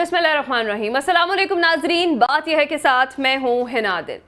बिस्मिल्लाहिर्रहमानिर्रहीम। अस्सलाम वालेकुम नाजरीन, बात यह है कि साथ मैं हूँ हिना दिल।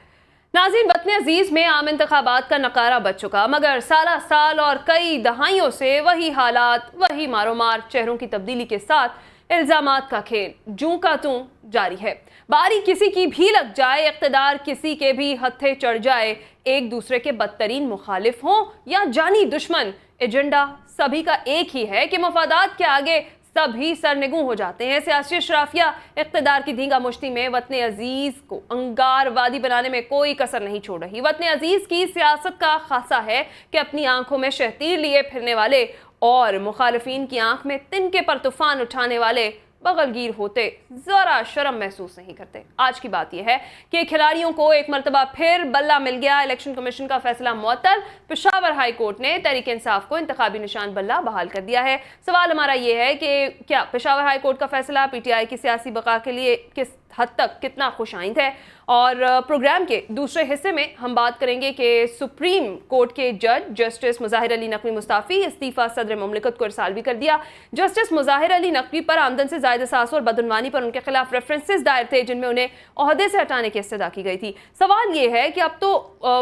नाज़रीन, वतन अजीज़ में आम इंतखाबात का नकारा बच चुका, मगर साला साल और कई दहाइयों से वही हालात, वही मारोमार, चेहरों की तब्दीली के साथ इल्ज़ामात का खेल जूं का तूं जारी है। बारी किसी की भी लग जाए, इक़्तिदार किसी के भी हत्थे चढ़ जाए, एक दूसरे के बदतरीन मुखालिफ हों या जानी दुश्मन, एजेंडा सभी का एक ही है कि मफादात के आगे सभी सरनिगू हो जाते हैं। सियासी अशराफिया इक़्तिदार की धींगा मुश्ती में वतन अजीज़ को अंगारवादी बनाने में कोई कसर नहीं छोड़ रही। वतन अजीज़ की सियासत का खासा है कि अपनी आंखों में शहतीर लिए फिरने वाले और मुखालिफिन की आंख में तिनके पर तूफान उठाने वाले बगलगीर होते ज़रा शर्म महसूस नहीं करते। आज की बात यह है कि खिलाड़ियों को एक मरतबा फिर बल्ला मिल गया। इलेक्शन कमीशन का फैसला मुअत्तल। पेशावर हाई कोर्ट ने तहरीक इंसाफ को इंतखाबी निशान बल्ला बहाल कर दिया है। सवाल हमारा ये है कि क्या पेशावर हाई कोर्ट का फैसला PTI की सियासी बका के लिए किस हद तक कितना खुशाइंद है। और प्रोग्राम के दूसरे हिस्से में हम बात करेंगे कि सुप्रीम कोर्ट के जज जस्टिस मुज़ाहिर अली नकवी मुस्ताफ़ी, इस्तीफ़ा सदर मुमलिकत को इरसाल भी कर दिया। जस्टिस मुज़ाहिर अली नकवी पर आमदन से ज़ायद सासों और बदउनवानी पर उनके खिलाफ रेफरेंसेस दायर थे, जिनमें उन्हें ओहदे से हटाने की इस्तदा की गई थी। सवाल ये है कि अब तो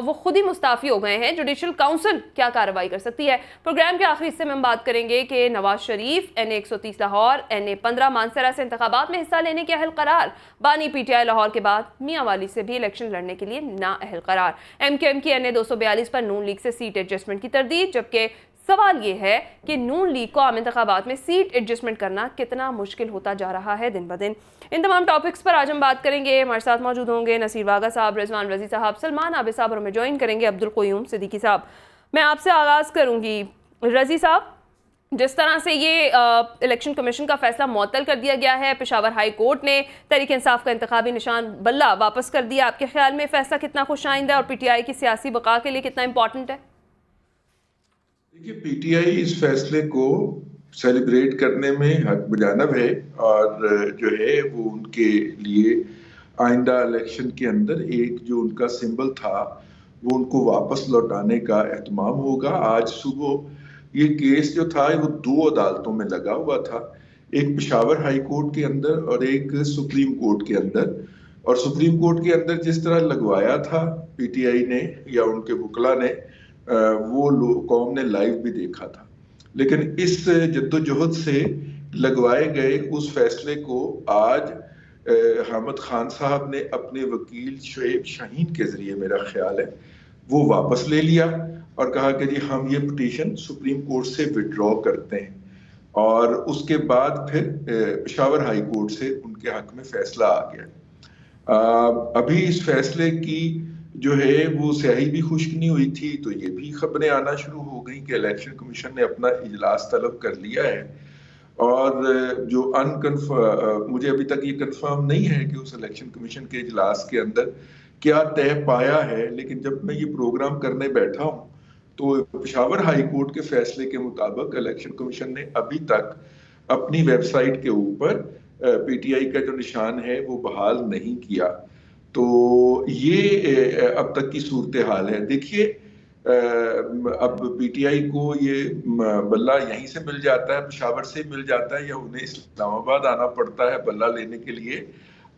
वो खुद ही मुस्ताफ़ी हो गए हैं, जुडिशल काउंसिल क्या कार्रवाई कर सकती है। प्रोग्राम के आखिरी हिस्से में हम बात करेंगे कि नवाज शरीफ NA 130 लाहौर, NA 15 मानसरा से इंतखाबात में हिस्सा लेने के अहल करार। बानी PTI लाहौर के बाद मियाँ वाली से भी इलेक्शन लड़ने के लिए ना अहल करार। MKM की NA 242 पर नून लीग से सीट एडजस्टमेंट की तरदीद। जबकि सवाल ये है कि नून लीग को आम इंतखाबात में सीट एडजस्टमेंट करना कितना मुश्किल होता जा रहा है दिन ब दिन। इन तमाम टॉपिक्स पर आज हम बात करेंगे। हमारे साथ मौजूद होंगे नसीर वागा साहब, रिजवान रजी साहब, सलमान आबिद साहब और हमें ज्वाइन करेंगे अब्दुल क़य्यूम सिद्दीकी साहब। मैं आपसे आगाज़ करूँगी रजी साहब, जिस तरह से ये इलेक्शन कमीशन का फैसला मुअत्तल कर दिया गया है, पेशावर हाई कोर्ट ने तहरीक इंसाफ का इंतखाबी निशान बल्ला वापस कर दिया, आपके ख्याल में फैसला कितना खुशाइंद है और PTI की सियासी बका के लिए कितना इंपॉर्टेंट है? देखिए, PTI इस फैसले को सेलिब्रेट करने में हक बजानब है और जो है वो उनके लिए आइंदा इलेक्शन के अंदर एक जो उनका सिंबल था वो उनको वापस लौटाने का एहतमाम होगा। आज सुबह ये केस जो था वो 2 अदालतों में लगा हुआ था, एक पेशावर हाई कोर्ट के अंदर और एक सुप्रीम कोर्ट के अंदर। और सुप्रीम कोर्ट के अंदर जिस तरह लगवाया था PTI ने या उनके वकला ने, वो कौम ने लाइव भी देखा था। लेकिन इस जद्दोजहद से लगवाए गए उस फैसले को आज हामिद खान साहब ने अपने वकील शुएब शाहीन के जरिए, मेरा ख्याल है, वो वापस ले लिया और कहा कि जी हम ये पिटीशन सुप्रीम कोर्ट से विड्रॉ करते हैं। और उसके बाद फिर पेशावर हाई कोर्ट से उनके हक में फैसला आ गया। अभी इस फैसले की जो है वो स्याही भी खुश्क नहीं हुई थी, तो ये भी खबरें आना शुरू हो गई कि इलेक्शन कमीशन ने अपना इजलास तलब कर लिया है। और जो मुझे अभी तक ये कंफर्म नहीं है कि उस इलेक्शन कमीशन के इजलास के अंदर क्या तय पाया है, लेकिन जब मैं ये प्रोग्राम करने बैठा हूँ तो पेशावर हाई कोर्ट के फैसले के मुताबिक इलेक्शन कमीशन ने अभी तक अपनी वेबसाइट के ऊपर PTI का जो निशान है वो बहाल नहीं किया। तो ये अब तक की सूरत हाल है। देखिए, अब PTI को ये बल्ला यहीं से मिल जाता है, पेशावर से मिल जाता है, या उन्हें इस्लामाबाद आना पड़ता है बल्ला लेने के लिए।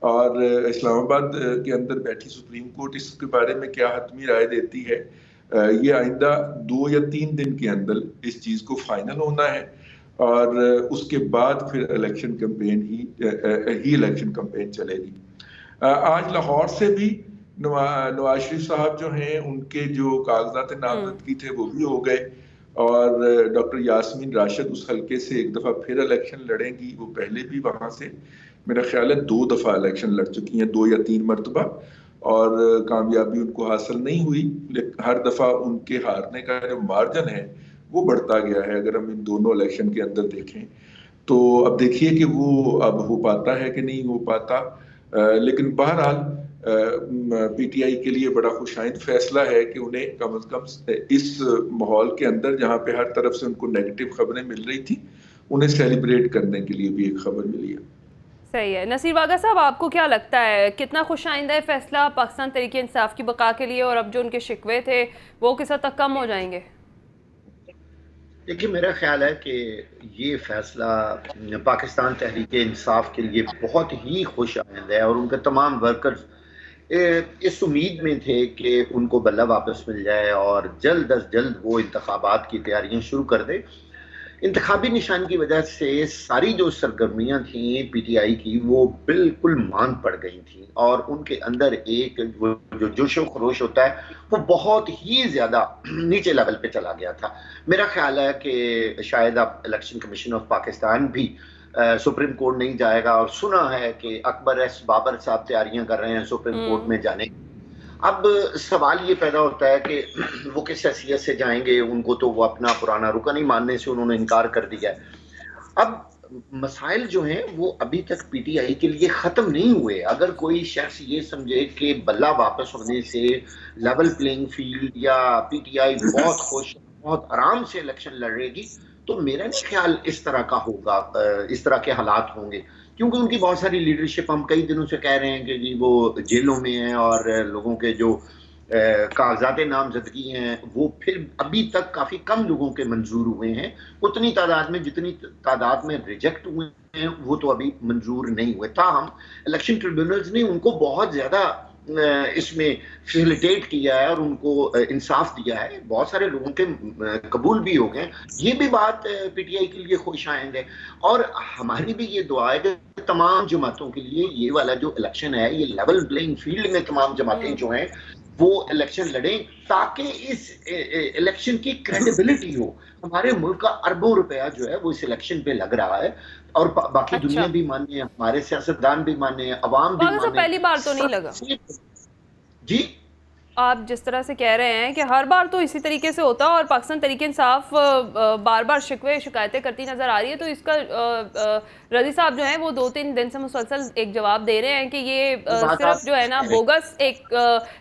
और इस्लामाबाद के अंदर बैठी सुप्रीम कोर्ट इसके बारे में क्या हतमी राय देती है, ये आइंदा 2 या 3 दिन के अंदर इस चीज़ को फाइनल होना है। और उसके बाद फिर इलेक्शन कैंपेन ही इलेक्शन कैंपेन चलेगी। आज लाहौर से भी नवाज शरीफ साहब जो हैं उनके जो कागजात नामजदगी थे वो भी हो गए और डॉक्टर यास्मीन राशिद उस हल्के से एक दफ़ा फिर इलेक्शन लड़ेंगी। वो पहले भी वहाँ से मेरा ख्याल है 2 दफ़ा इलेक्शन लड़ चुकी हैं, 2 या 3 मरतबा, और कामयाबी उनको हासिल नहीं हुई। लेकिन हर दफ़ा उनके हारने का जो मार्जिन है वो बढ़ता गया है। अगर हम इन दोनों इलेक्शन के अंदर देखें तो अब देखिए कि वो अब हो पाता है कि नहीं हो पाता। लेकिन बहरहाल PTI के लिए बड़ा खुशाइंद फैसला है कि उन्हें कम से कम इस माहौल के अंदर जहाँ पे हर तरफ से उनको नेगेटिव खबरें मिल रही थी, उन्हें सेलिब्रेट करने के लिए भी एक खबर मिली है। सही है। नसीर वागा साहब, आपको क्या लगता है कितना खुशाइंद है फैसला पाकिस्तान तहरीक इंसाफ की बका के लिए, और अब जो उनके शिकवे थे वो किस हद तक कम हो जाएंगे? देखिए, मेरा ख्याल है कि ये फैसला पाकिस्तान तहरीक इंसाफ के लिए बहुत ही खुश आइंद है, और उनके तमाम वर्कर्स इस उम्मीद में थे कि उनको बल्ला वापस मिल जाए और जल्द अज जल्द वो इंतखाबात की तैयारियां शुरू कर दे। इंतखाबी निशान की वजह से सारी जो सरगर्मियां थी पीटीआई की वो बिल्कुल मांद पड़ गई थी, और उनके अंदर एक जो जोशो खरोश होता है वो बहुत ही ज्यादा नीचे लेवल पे चला गया था। मेरा ख्याल है कि शायद अब इलेक्शन कमीशन ऑफ पाकिस्तान भी सुप्रीम कोर्ट नहीं जाएगा, और सुना है कि अकबर एस बाबर साहब तैयारियां कर रहे हैं सुप्रीम कोर्ट में जाने। अब सवाल ये पैदा होता है कि वो किस हैसियत से जाएंगे, उनको तो वो अपना पुराना रुकन ही मानने से उन्होंने इनकार कर दिया है। अब मसाइल जो हैं वो अभी तक पीटीआई के लिए ख़त्म नहीं हुए। अगर कोई शख्स ये समझे कि बल्ला वापस होने से लेवल प्लेइंग फील्ड या पीटीआई बहुत खुश बहुत आराम से इलेक्शन लड़ेगी, तो मेरा नहीं ख्याल इस तरह का होगा, इस तरह के हालात होंगे, क्योंकि उनकी बहुत सारी लीडरशिप हम कई दिनों से कह रहे हैं कि जी वो जेलों में है, और लोगों के जो कागजात नामजदगी हैं वो फिर अभी तक काफ़ी कम लोगों के मंजूर हुए हैं। उतनी तादाद में जितनी तादाद में रिजेक्ट हुए हैं वो तो अभी मंजूर नहीं हुए। ताहम इलेक्शन ट्रिब्यूनल्स ने उनको बहुत ज़्यादा इसमें फैसिलिटेट किया है और उनको इंसाफ दिया है, बहुत सारे लोगों के कबूल भी हो गए। ये भी बात पीटीआई के लिए खुश आएंगे, और हमारी भी ये दुआ है कि तमाम जमातों के लिए ये वाला जो इलेक्शन है ये लेवल प्लेइंग फील्ड में तमाम जमातें जो हैं वो इलेक्शन लड़ें, ताकि इस इलेक्शन की क्रेडिबिलिटी हो। हमारे मुल्क का अरबों रुपया जो है वो इस इलेक्शन पे लग रहा है, और बाकी दुनिया भी माने, हमारे सियासतदान भी माने, अवाम भी माने। पहली बार तो नहीं लगा जी, आप जिस तरह से कह रहे हैं कि हर बार तो इसी तरीके से होता है, और पाकिस्तान तहरीक इंसाफ बार बार शिकायतें करती नजर आ रही है, तो इसका रजी साहब जो है वो 2-3 दिन से मुसलसल एक जवाब दे रहे हैं कि ये सिर्फ जो है ना बोगस एक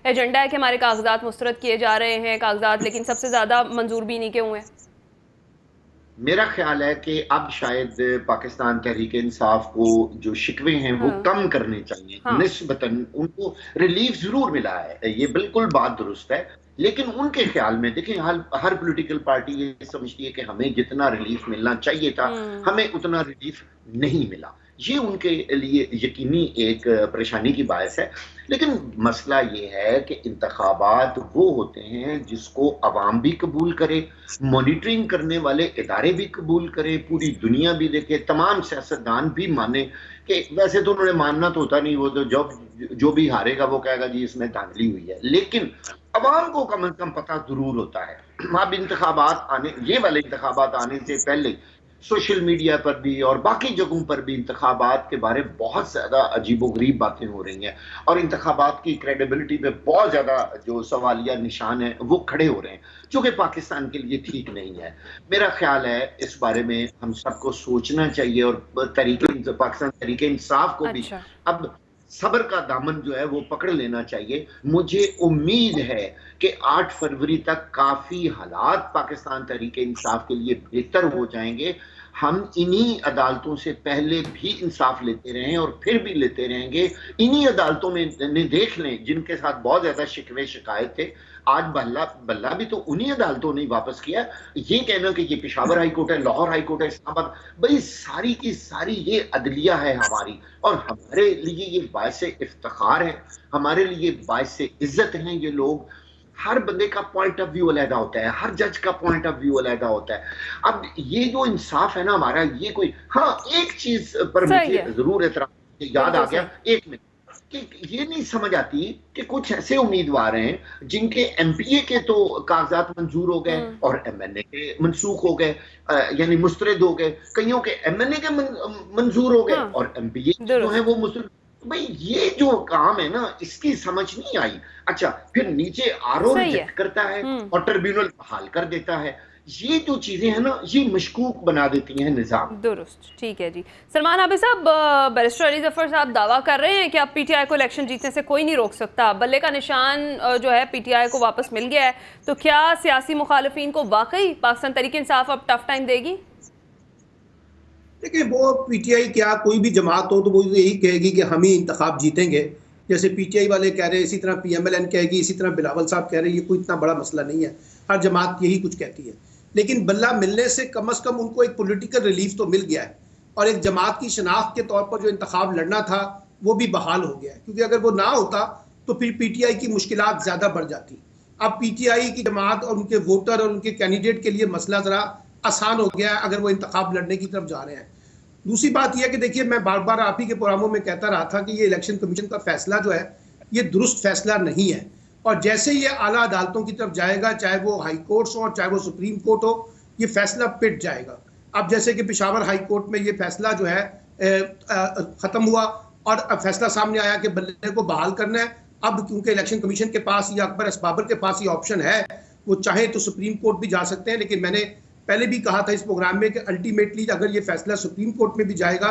एजेंडा है कि हमारे कागजात मुस्तरद किए जा रहे हैं कागजात, लेकिन सबसे ज्यादा मंजूर भी नहीं के हुए। मेरा ख्याल है कि अब शायद पाकिस्तान तहरीक इंसाफ को जो शिकवे हैं वो कम करने चाहिए। निस्बतन उनको रिलीफ जरूर मिला है, ये बिल्कुल बात दुरुस्त है, लेकिन उनके ख्याल में देखिए हर पॉलिटिकल पार्टी ये समझती है कि हमें जितना रिलीफ मिलना चाहिए था हमें उतना रिलीफ नहीं मिला। ये उनके लिए यकीनी एक परेशानी की बायस है। लेकिन मसला ये है कि इंतखाबात वो होते हैं जिसको अवाम भी कबूल करे, मॉनिटरिंग करने वाले इदारे भी कबूल करे, पूरी दुनिया भी देखे, तमाम सियासतदान भी माने। कि वैसे तो उन्होंने मानना तो होता नहीं, वो तो जो भी हारेगा वो कहेगा जी इसमें धांधली हुई है, लेकिन अवाम को कम से कम पता जरूर होता है। अब इंतखाबात आने, ये वाले इंतखाबात आने से पहले सोशल मीडिया पर भी और बाकी जगहों पर भी इंतखाबात के बारे में बहुत ज़्यादा अजीबोगरीब बातें हो रही हैं, और इंतखाबात की क्रेडिबिलिटी पे बहुत ज़्यादा जो सवालिया निशान है वो खड़े हो रहे हैं, जो कि पाकिस्तान के लिए ठीक नहीं है। मेरा ख्याल है इस बारे में हम सबको सोचना चाहिए, और पाकिस्तान तहरीके इंसाफ को भी अब सब्र का दामन जो है वो पकड़ लेना चाहिए। मुझे उम्मीद है कि 8 फरवरी तक काफ़ी हालात पाकिस्तान तहरीके इंसाफ के लिए बेहतर हो जाएंगे। हम इन्हीं अदालतों से पहले भी इंसाफ लेते रहे हैं और फिर भी लेते रहेंगे। इन्हीं अदालतों में देख लें जिनके साथ बहुत ज़्यादा शिकवे शिकायत थे, आज बल्ला भी तो उन्हीं अदालतों ने वापस किया। ये कहना कि ये पेशावर हाई कोर्ट है, लाहौर हाई कोर्ट है, इस्लामाबाद, भाई सारी की सारी ये अदलिया है हमारी, और हमारे लिए ये बायस इफ्तिखार है, हमारे लिए बायस इज्जत हैं ये लोग। हर बंदे का पॉइंट ऑफ व्यू अलग होता है, हर जज का पॉइंट ऑफ व्यू अलग होता है। अब ये जो इंसाफ है ना हमारा, ये कोई, हाँ एक चीज पर मुझे जरूर एतराज याद आ गया, एक मिनट, कि ये नहीं समझ आती कि कुछ ऐसे उम्मीदवार हैं जिनके एमपीए के तो कागजात मंजूर हो गए और एमएनए के मंसूख हो गए, यानी मुस्तरद हो गए, कईयों के एमएनए के मंजूर हो गए और एमपीए जो है वो मुस्तरद। भाई ये जो काम है ना इसकी समझ नहीं आई। अच्छा, फिर नीचे आरओ रिजेक्ट करता है और ट्रिब्यूनल बहाल कर देता है। ये जो चीजें हैं ना ये मशकूक बना देती हैं निजाम। दुरुस्त, ठीक है जी। सलमान हाफिज साहब, बैरिस्टर अली जफर साहब दावा कर रहे हैं कि अब पीटीआई को इलेक्शन जीतने से कोई नहीं रोक सकता, बल्ले का निशान जो है पीटीआई को वापस मिल गया है, तो क्या सियासी मुखालिफिन को वाकई पाकिस्तान तहरीक इंसाफ अब टफ टाइम देगी? देखिए, वो पीटीआई क्या कोई भी जमात हो तो वो यही कहेगी कि हम ही इंतखाब जीतेंगे, जैसे पीटीआई वाले कह रहे हैं, इसी तरह पीएमएलएन कहेगी, इसी तरह बिलावल साहब कह रहे हैं। ये कोई इतना बड़ा मसला नहीं है, हर जमात यही कुछ कहती है। लेकिन बल्ला मिलने से कम उनको एक पॉलिटिकल रिलीफ तो मिल गया है और एक जमात की शनाख्त के तौर पर जो इंतखाब लड़ना था वो भी बहाल हो गया है, क्योंकि अगर वो ना होता तो फिर पीटीआई की मुश्किलात ज़्यादा बढ़ जाती। अब पीटीआई की जमात और उनके वोटर और उनके कैंडिडेट के लिए मसला ज़रा आसान हो गया है अगर वो इंतखाब लड़ने की तरफ जा रहे हैं। दूसरी बात यह है कि देखिए, मैं बार बार आप ही के प्रोग्रामों में कहता रहा था कि ये इलेक्शन कमीशन का फैसला जो है ये दुरुस्त फैसला नहीं है, और जैसे ये आला अदालतों की तरफ जाएगा, चाहे वो हाई कोर्ट्स हो चाहे वो सुप्रीम कोर्ट हो, ये फैसला पिट जाएगा। अब जैसे कि पेशावर हाई कोर्ट में ये फैसला जो है ख़त्म हुआ और अब फैसला सामने आया कि बल्ले को बहाल करना है। अब क्योंकि इलेक्शन कमीशन के पास या अकबर एस बाबर के पास ये ऑप्शन है, वो चाहे तो सुप्रीम कोर्ट भी जा सकते हैं, लेकिन मैंने पहले भी कहा था इस प्रोग्राम में कि अल्टीमेटली अगर ये फैसला सुप्रीम कोर्ट में भी जाएगा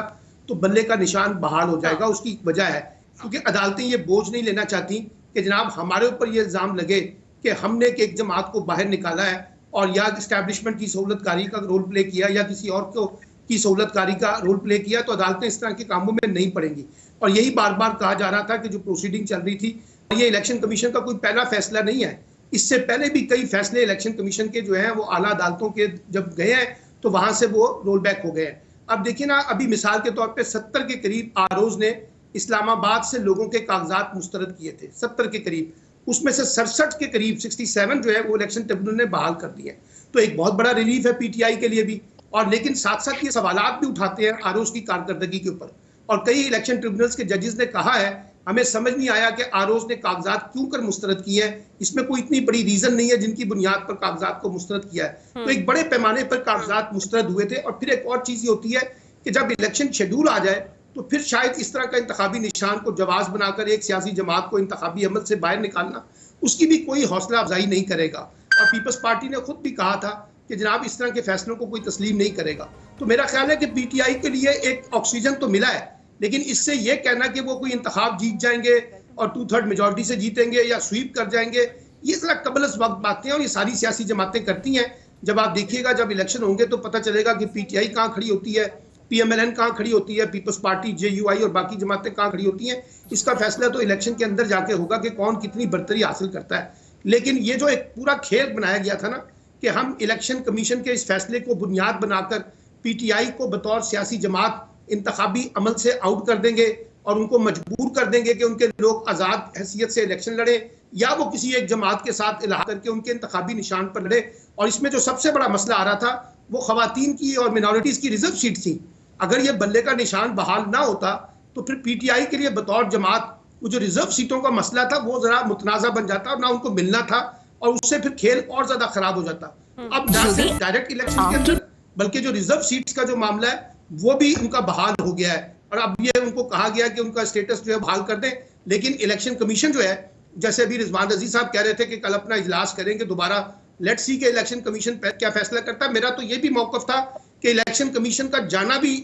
तो बल्ले का निशान बहाल हो जाएगा। उसकी वजह है क्योंकि अदालतें ये बोझ नहीं लेना चाहती कि जनाब हमारे ऊपर ये इल्ज़ाम लगे कि हमने एक जमात को बाहर निकाला है और या इस्टेब्लिशमेंट की सहूलतकारी का रोल प्ले किया या किसी और को की सहूलतकारी का रोल प्ले किया, तो अदालतें इस तरह के कामों में नहीं पड़ेंगी। और यही बार बार कहा जा रहा था कि जो प्रोसीडिंग चल रही थी, ये इलेक्शन कमीशन का कोई पहला फैसला नहीं है। इससे पहले भी कई फैसले इलेक्शन कमीशन के जो हैं वो आला अदालतों के जब गए हैं तो वहां से वो रोल बैक हो गए हैं। अब देखिए ना, अभी मिसाल के तौर पे 70 के करीब आरओज ने इस्लामाबाद से लोगों के कागजात मुस्तरद किए थे, 70 के करीब, उसमें से 67 के करीब 67 जो है वो इलेक्शन ट्रिब्यूनल ने बहाल कर दिए। तो एक बहुत बड़ा रिलीफ है पीटीआई के लिए भी, और लेकिन साथ साथ ये सवालात भी उठाते हैं आरओज की कारकर्दगी के ऊपर। और कई इलेक्शन ट्रिब्यूनल्स के जजेस ने कहा है हमें समझ नहीं आया कि आरओज ने कागजात क्यों कर मुस्तरद किए हैं, इसमें कोई इतनी बड़ी रीजन नहीं है जिनकी बुनियाद पर कागजात को मुस्तरद किया है। तो एक बड़े पैमाने पर कागजात मुस्तरद हुए थे। और फिर एक और चीज ये होती है कि जब इलेक्शन शेड्यूल आ जाए तो फिर शायद इस तरह का इंतखाबी निशान को जवाब बनाकर एक सियासी जमात को इंतखाबी अमल से बाहर निकालना, उसकी भी कोई हौसला अफजाई नहीं करेगा। और पीपल्स पार्टी ने खुद भी कहा था कि जनाब इस तरह के फैसलों को कोई तस्लीम नहीं करेगा। तो मेरा ख्याल है कि पीटीआई के लिए एक ऑक्सीजन तो मिला है, लेकिन इससे ये कहना कि वो कोई इंतखाब जीत जाएंगे और 2/3 मेजॉरिटी से जीतेंगे या स्वीप कर जाएंगे, ये जरा कबल वक्त बातें हैं और ये सारी सियासी जमातें करती हैं। जब आप देखिएगा जब इलेक्शन होंगे तो पता चलेगा कि पीटीआई कहाँ खड़ी होती है, पीएमएलएन कहाँ खड़ी होती है, पीपल्स पार्टी, जेयूआई और बाकी जमातें कहाँ खड़ी होती हैं। इसका फैसला तो इलेक्शन के अंदर जाके होगा कि कौन कितनी बर्तरी हासिल करता है। लेकिन ये जो एक पूरा खेल बनाया गया था ना कि हम इलेक्शन कमीशन के इस फैसले को बुनियाद बनाकर पीटीआई को बतौर सियासी जमात इंतखाबी अमल से आउट कर देंगे और उनको मजबूर कर देंगे कि उनके लोग आज़ाद हैसियत से इलेक्शन लड़े या वो किसी एक जमात के साथ इलाहा करके उनके इंतखाबी निशान पर लड़े। और इसमें जो सबसे बड़ा मसला आ रहा था वो खवातीन की और मिनॉरिटीज़ की रिजर्व सीट थी। अगर ये बल्ले का निशान बहाल ना होता तो फिर पीटीआई के लिए बतौर जमात वो जो रिजर्व सीटों का मसला था वो जरा मुतनाज़ा बन जाता और ना उनको मिलना था और उससे फिर खेल और ज्यादा खराब हो जाता। अब ना सिर्फ डायरेक्ट इलेक्शन के अंदर बल्कि जो रिजर्व सीट्स का जो मामला है वो भी उनका बहाल हो गया है और अब ये उनको कहा गया कि उनका स्टेटस जो है बहाल कर दें। लेकिन इलेक्शन कमीशन जो है, जैसे अभी रिजवान रजी साहब कह रहे थे कि कल अपना इजलास करेंगे दोबारा, लेट्स सी के इलेक्शन कमीशन क्या फैसला करता है। मेरा तो ये भी मौकफ था कि इलेक्शन कमीशन का जाना भी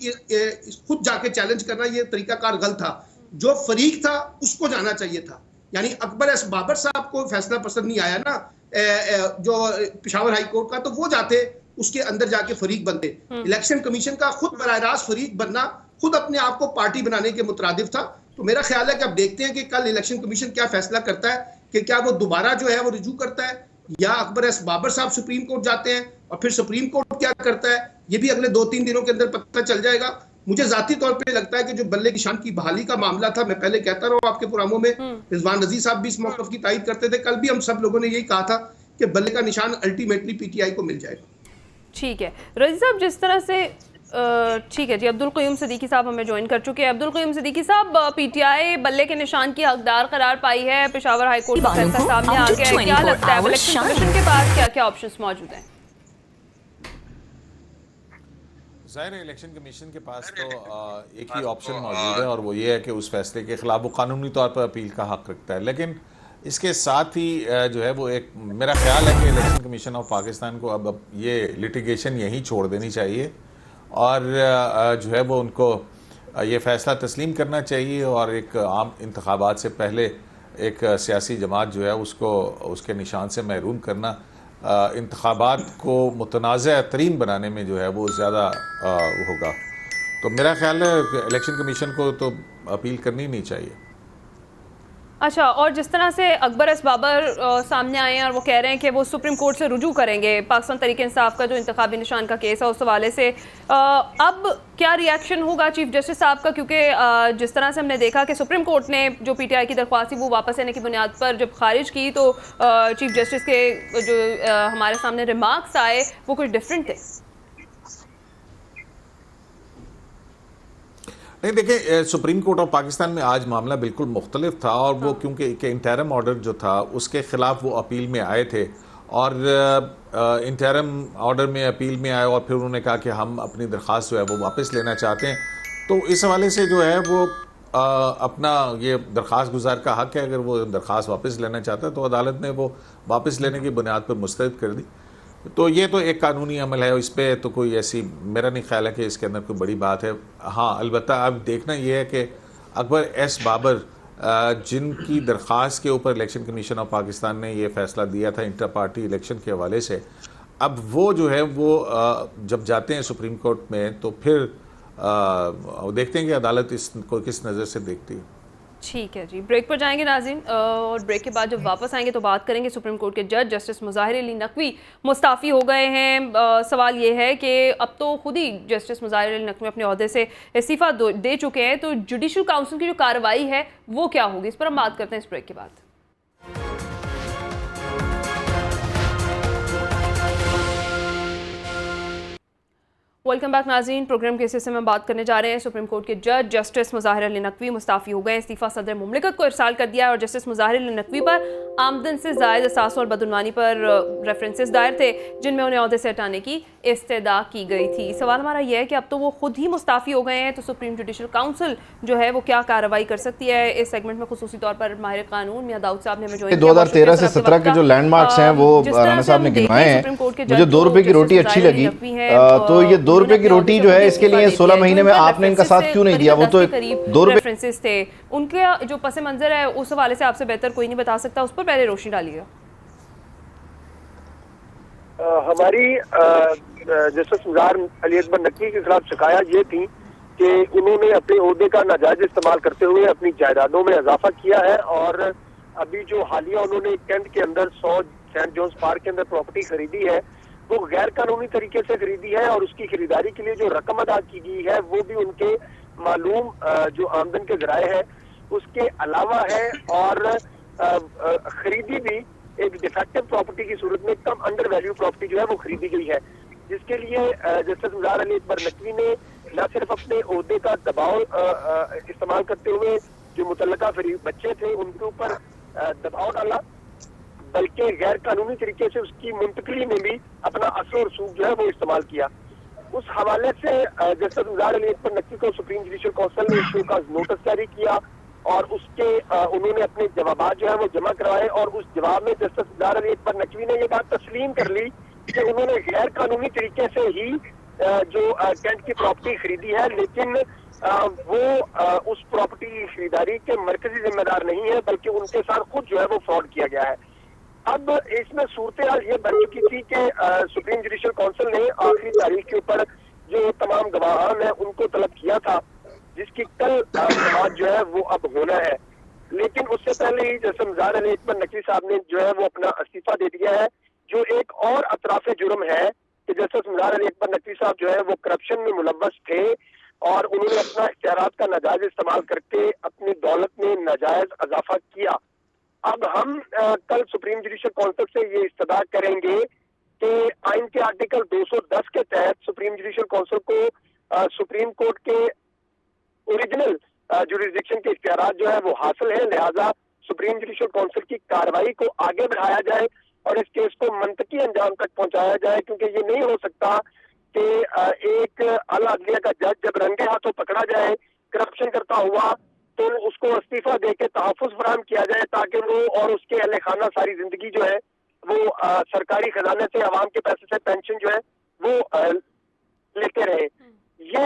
खुद जाके चैलेंज करना ये तरीकाकार गलत था। जो फरीक था उसको जाना चाहिए था, यानी अकबर एस बाबर साहब को फैसला पसंद नहीं आया ना जो पेशावर हाई कोर्ट का, तो वो जाते उसके अंदर जाके फरीक बनते। इलेक्शन कमीशन का खुद बराह रास्त फरीक बनना खुद अपने आप को पार्टी बनाने के मुतरादिफ था। तो मेरा ख्याल है कि अब देखते हैं कि कल इलेक्शन कमीशन क्या फैसला करता है कि क्या वो दोबारा जो है वो रिजू करता है या अकबर एस बाबर साहब सुप्रीम कोर्ट जाते हैं और फिर सुप्रीम कोर्ट क्या करता है, ये भी अगले 2-3 दिनों के अंदर पता चल जाएगा। मुझे जाती तौर पे लगता है कि जो बल्ले की शान की बहाली का मामला था, मैं पहले कहता रहा हूं आपके प्रोग्रामों में, रिजवान रजी साहब भी इस मौक़िफ़ की तायद करते थे, कल भी हम सब लोगों ने यही कहा था कि बल्ले का निशान अल्टीमेटली पीटीआई को मिल जाएगा। ठीक है रजी साहब, जिस तरह से ठीक है जी, अब्दुल क़य्यूम सिद्दीकी साहब हमें ज्वाइन कर चुके हैं। अब्दुल क़य्यूम सिद्दीकी साहब, पीटीआई बल्ले के निशान की हकदार करार पाई है, पेशावर हाई कोर्ट का फैसला सामने आ गया है, क्या लगता है इलेक्शन कमीशन के पास क्या क्या ऑप्शंस मौजूद हैं? ज़ाहिर है इलेक्शन कमीशन के पास तो एक ही ऑप्शन मौजूद है और वो ये है कि उस फैसले के खिलाफ वो कानूनी तौर पर अपील का हक रखता है। लेकिन इसके साथ ही जो है वो एक मेरा ख्याल है कि इलेक्शन कमीशन ऑफ पाकिस्तान को अब ये लिटिगेशन यहीं छोड़ देनी चाहिए और जो है वो उनको ये फ़ैसला तस्लीम करना चाहिए और एक आम इंतखाबात से पहले एक सियासी जमात जो है उसको उसके निशान से महरूम करना इंतखाबात को मुतनाज़ा तरीन बनाने में जो है वो ज़्यादा होगा। तो मेरा ख्याल है इलेक्शन कमीशन को तो अपील करनी नहीं चाहिए। अच्छा, और जिस तरह से अकबर एस बाबर सामने आए हैं और वो कह रहे हैं कि वो सुप्रीम कोर्ट से रुजू करेंगे पाकिस्तान तहरीक इंसाफ का जो इंतखाबी निशान का केस है उस हवाले से, अब क्या रिएक्शन होगा चीफ जस्टिस साहब का? क्योंकि जिस तरह से हमने देखा कि सुप्रीम कोर्ट ने जो पीटीआई की दरख्वास्त थी वो वापस लेने की बुनियाद पर जब खारिज की तो चीफ जस्टिस के जो हमारे सामने रिमार्क्स आए वो कुछ डिफरेंट थे। नहीं, देखिए, सुप्रीम कोर्ट ऑफ पाकिस्तान में आज मामला बिल्कुल मुख्तलिफ था और वो क्योंकि इंटरम ऑर्डर जो था उसके ख़िलाफ़ वो अपील में आए थे और इंटरम ऑर्डर में अपील में आए और फिर उन्होंने कहा कि हम अपनी दरख्वास्त जो है वो वापस लेना चाहते हैं। तो इस हवाले से जो है वो अपना ये दरख्वास्त गुजार का हक़ है, अगर वो दरख्वास्त वापस लेना चाहता है तो अदालत ने वो वापस लेने की बुनियाद पर मुस्तरद कर दी। तो ये तो एक कानूनी अमल है, इस पर तो कोई ऐसी मेरा नहीं ख्याल है कि इसके अंदर कोई बड़ी बात है। हाँ, अलबत्ता अब देखना ये है कि अकबर एस बाबर जिनकी दरख्वास्त के ऊपर इलेक्शन कमीशन ऑफ पाकिस्तान ने ये फ़ैसला दिया था इंटर पार्टी इलेक्शन के हवाले से, अब वो जो है वो जब जाते हैं सुप्रीम कोर्ट में तो फिर देखते हैं कि अदालत इसको किस नज़र से देखती है। ठीक है जी, ब्रेक पर जाएंगे नाज़रीन, और ब्रेक के बाद जब वापस आएंगे तो बात करेंगे सुप्रीम कोर्ट के जज जस्टिस मुज़ाहिर अली नकवी मुस्ताफ़ी हो गए हैं। सवाल ये है कि अब तो खुद ही जस्टिस मुज़ाहिर अली नकवी अपने ओहदे से इस्तीफ़ा दे चुके हैं, तो जुडिशल काउंसिल की जो कार्रवाई है वो क्या होगी, इस पर हम बात करते हैं इस ब्रेक के बाद। वेलकम बैक नाज़रीन, प्रोग्राम के हिस्से में हम बात करने जा रहे हैं सुप्रीम कोर्ट के जज जस्टिस मुज़ाहिर अली नकवी मुस्ताफ़ी हो गए हैं। इस्तीफ़ा सदर मुमलिकत को इरसाल कर दिया है और जस्टिस मुज़ाहिर अली नकवी पर आमदन से ज़ायद असास और बदउनवानी पर रेफरेंसेस दायर थे जिनमें उन्हें ओहदे से हटाने की इस्तदा की गई थी। सवाल हमारा यह है कि अब तो वो खुद ही मुस्ताफ़ी हो गए हैं, तो सुप्रीम जुडिशल काउंसिल जो है वो क्या कार्रवाई कर सकती है? इस सेगमेंट में खुसूसी तौर पर माहिर कानून मियां दाऊद साहब ने हमें ज्वाइन किया। 2013 से 17 के जो लैंडमार्क्स हैं वो राना साहब ने गिनवाए हैं। मुझे 2 रुपए की रोटी अच्छी लगी, तो ये 2 रुपए की रोटी जो है इसके लिए 16 महीने में आपने इनका साथ क्यों नहीं दिया? वो तो 2 रुपए रेफरेंसेस थे, उनके जो पस मंजर है उस हवाले से आपसे बेहतर कोई नहीं बता सकता, उस पर पहले रोशनी डालिएगा। हमारी जस्टिस मुज़ाहिर अली अकबर नकवी के खिलाफ शिकायत ये थी कि उन्होंने अपने ओहदे का नाजायज इस्तेमाल करते हुए अपनी जायदादों में इजाफा किया है और अभी जो हालिया उन्होंने कैंट के अंदर 100 सेंट जॉन्स पार्क के अंदर प्रॉपर्टी खरीदी है वो गैर कानूनी तरीके से खरीदी है और उसकी खरीदारी के लिए जो रकम अदा की गई है वो भी उनके मालूम जो आमदन के जराए हैं उसके अलावा है और खरीदी भी एक डिफेक्टिव प्रॉपर्टी की सूरत में कम अंडर वैल्यू प्रॉपर्टी जो है वो खरीदी गई है, जिसके लिए जस्टिस मुज़ाहिर अली अकबर नकवी ने न सिर्फ अपने ओहदे का दबाव इस्तेमाल करते हुए जो मुतल्लका बच्चे थे उनके ऊपर दबाव डाला बल्कि गैर कानूनी तरीके से उसकी मुंतकली में भी अपना असर और सूख जो है वो इस्तेमाल किया। उस हवाले से जस्टिस मुज़ाहिर अली अकबर नकवी को सुप्रीम जुडिशल काउंसिल ने इशू का नोटिस जारी किया और उसके उन्होंने अपने जवाब जो है वो जमा करवाए और उस जवाब में जस्टिस मुज़ाहिर अली अकबर नकवी ने ये बात तस्लीम कर ली कि उन्होंने गैर कानूनी तरीके से ही जो कैंट की प्रॉपर्टी खरीदी है, लेकिन वो उस प्रॉपर्टी की खरीदारी के मरकजी जिम्मेदार नहीं है बल्कि उनके साथ खुद जो है वो फ्रॉड किया गया है। अब इसमें सूरत हाल ये बन चुकी थी कि सुप्रीम जुडिशल काउंसिल ने आखिरी तारीख के ऊपर जो तमाम गवाहान है उनको तलब किया था जिसकी कल समाज जो है वो अब होना है, लेकिन उससे पहले ही जैसे मुज़ाहिर अली अकबर नकवी साहब ने जो है वो अपना इस्तीफा दे दिया है, जो एक और अतराफे जुर्म है कि जैसे मुज़ाहिर अली अकबर नकवी साहब जो है वो करप्शन में मुलव्वस थे और उन्होंने अपना इख्तियारात का नाजायज इस्तेमाल करके अपनी दौलत में नाजायज इजाफा किया। अब हम कल सुप्रीम जुडिशल काउंसिल से ये इस्तदा करेंगे कि आइन के आर्टिकल 210 के तहत सुप्रीम जुडिशल काउंसिल को सुप्रीम कोर्ट के ओरिजिनल जुरिसडिक्शन के इख्तियारात जो है वो हासिल है, लिहाजा सुप्रीम जुडिशल काउंसिल की कार्रवाई को आगे बढ़ाया जाए और इस केस को मंतकी अंजाम तक पहुंचाया जाए, क्योंकि ये नहीं हो सकता कि एक आला अदलिया का जज जब रंगे हाथों पकड़ा जाए करप्शन करता हुआ तो उसको इस्तीफा देके तहफ़्फ़ुज़ फराहम किया जाए ताकि वो और उसके अहले खाना सारी जिंदगी जो है वो सरकारी खजाने से आवाम के पैसे से पेंशन जो है वो लेते रहे। ये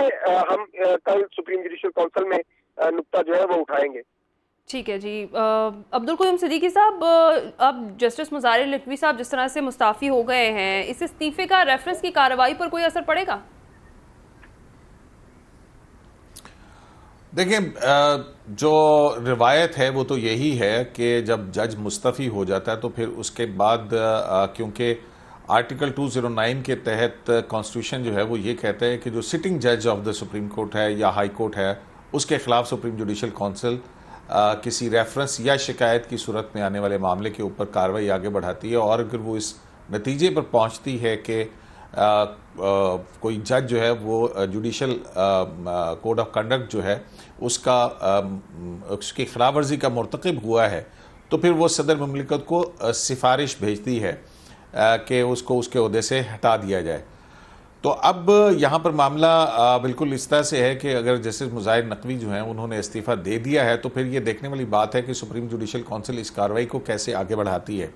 हम कल सुप्रीम जुडिशल काउंसिल में नुक्ता जो है वो उठाएंगे। ठीक है जी। अब्दुल क़य्यूम सिद्दीकी साहब, अब जस्टिस मुज़ाहिर अली नकवी साहब जिस तरह से मुस्ताफ़ी हो गए हैं, इस इस्तीफे का रेफरेंस की कार्रवाई पर कोई असर पड़ेगा? देखिए, जो रिवायत है वो तो यही है कि जब जज मुस्तफ़ी हो जाता है तो फिर उसके बाद क्योंकि आर्टिकल 209 के तहत कॉन्स्टिट्यूशन जो है वो ये कहता है कि जो सिटिंग जज ऑफ द सुप्रीम कोर्ट है या हाई कोर्ट है उसके खिलाफ सुप्रीम जुडिशल काउंसिल किसी रेफरेंस या शिकायत की सूरत में आने वाले मामले के ऊपर कार्रवाई आगे बढ़ाती है, और अगर वो इस नतीजे पर पहुंचती है कि कोई जज जो है वो जुडिशल कोड ऑफ कंडक्ट जो है उसकी खिलाफ वर्जी का मुर्तकिब हुआ है, तो फिर वो सदर मुमलिकत को सिफारिश भेजती है कि उसको उसके ओहदे से हटा दिया जाए। तो अब यहाँ पर मामला बिल्कुल इस तरह से है कि अगर जस्टिस मुज़ाहिर नकवी जो हैं उन्होंने इस्तीफ़ा दे दिया है तो फिर ये देखने वाली बात है कि सुप्रीम जुडिशल काउंसिल इस कार्रवाई को कैसे आगे बढ़ाती है।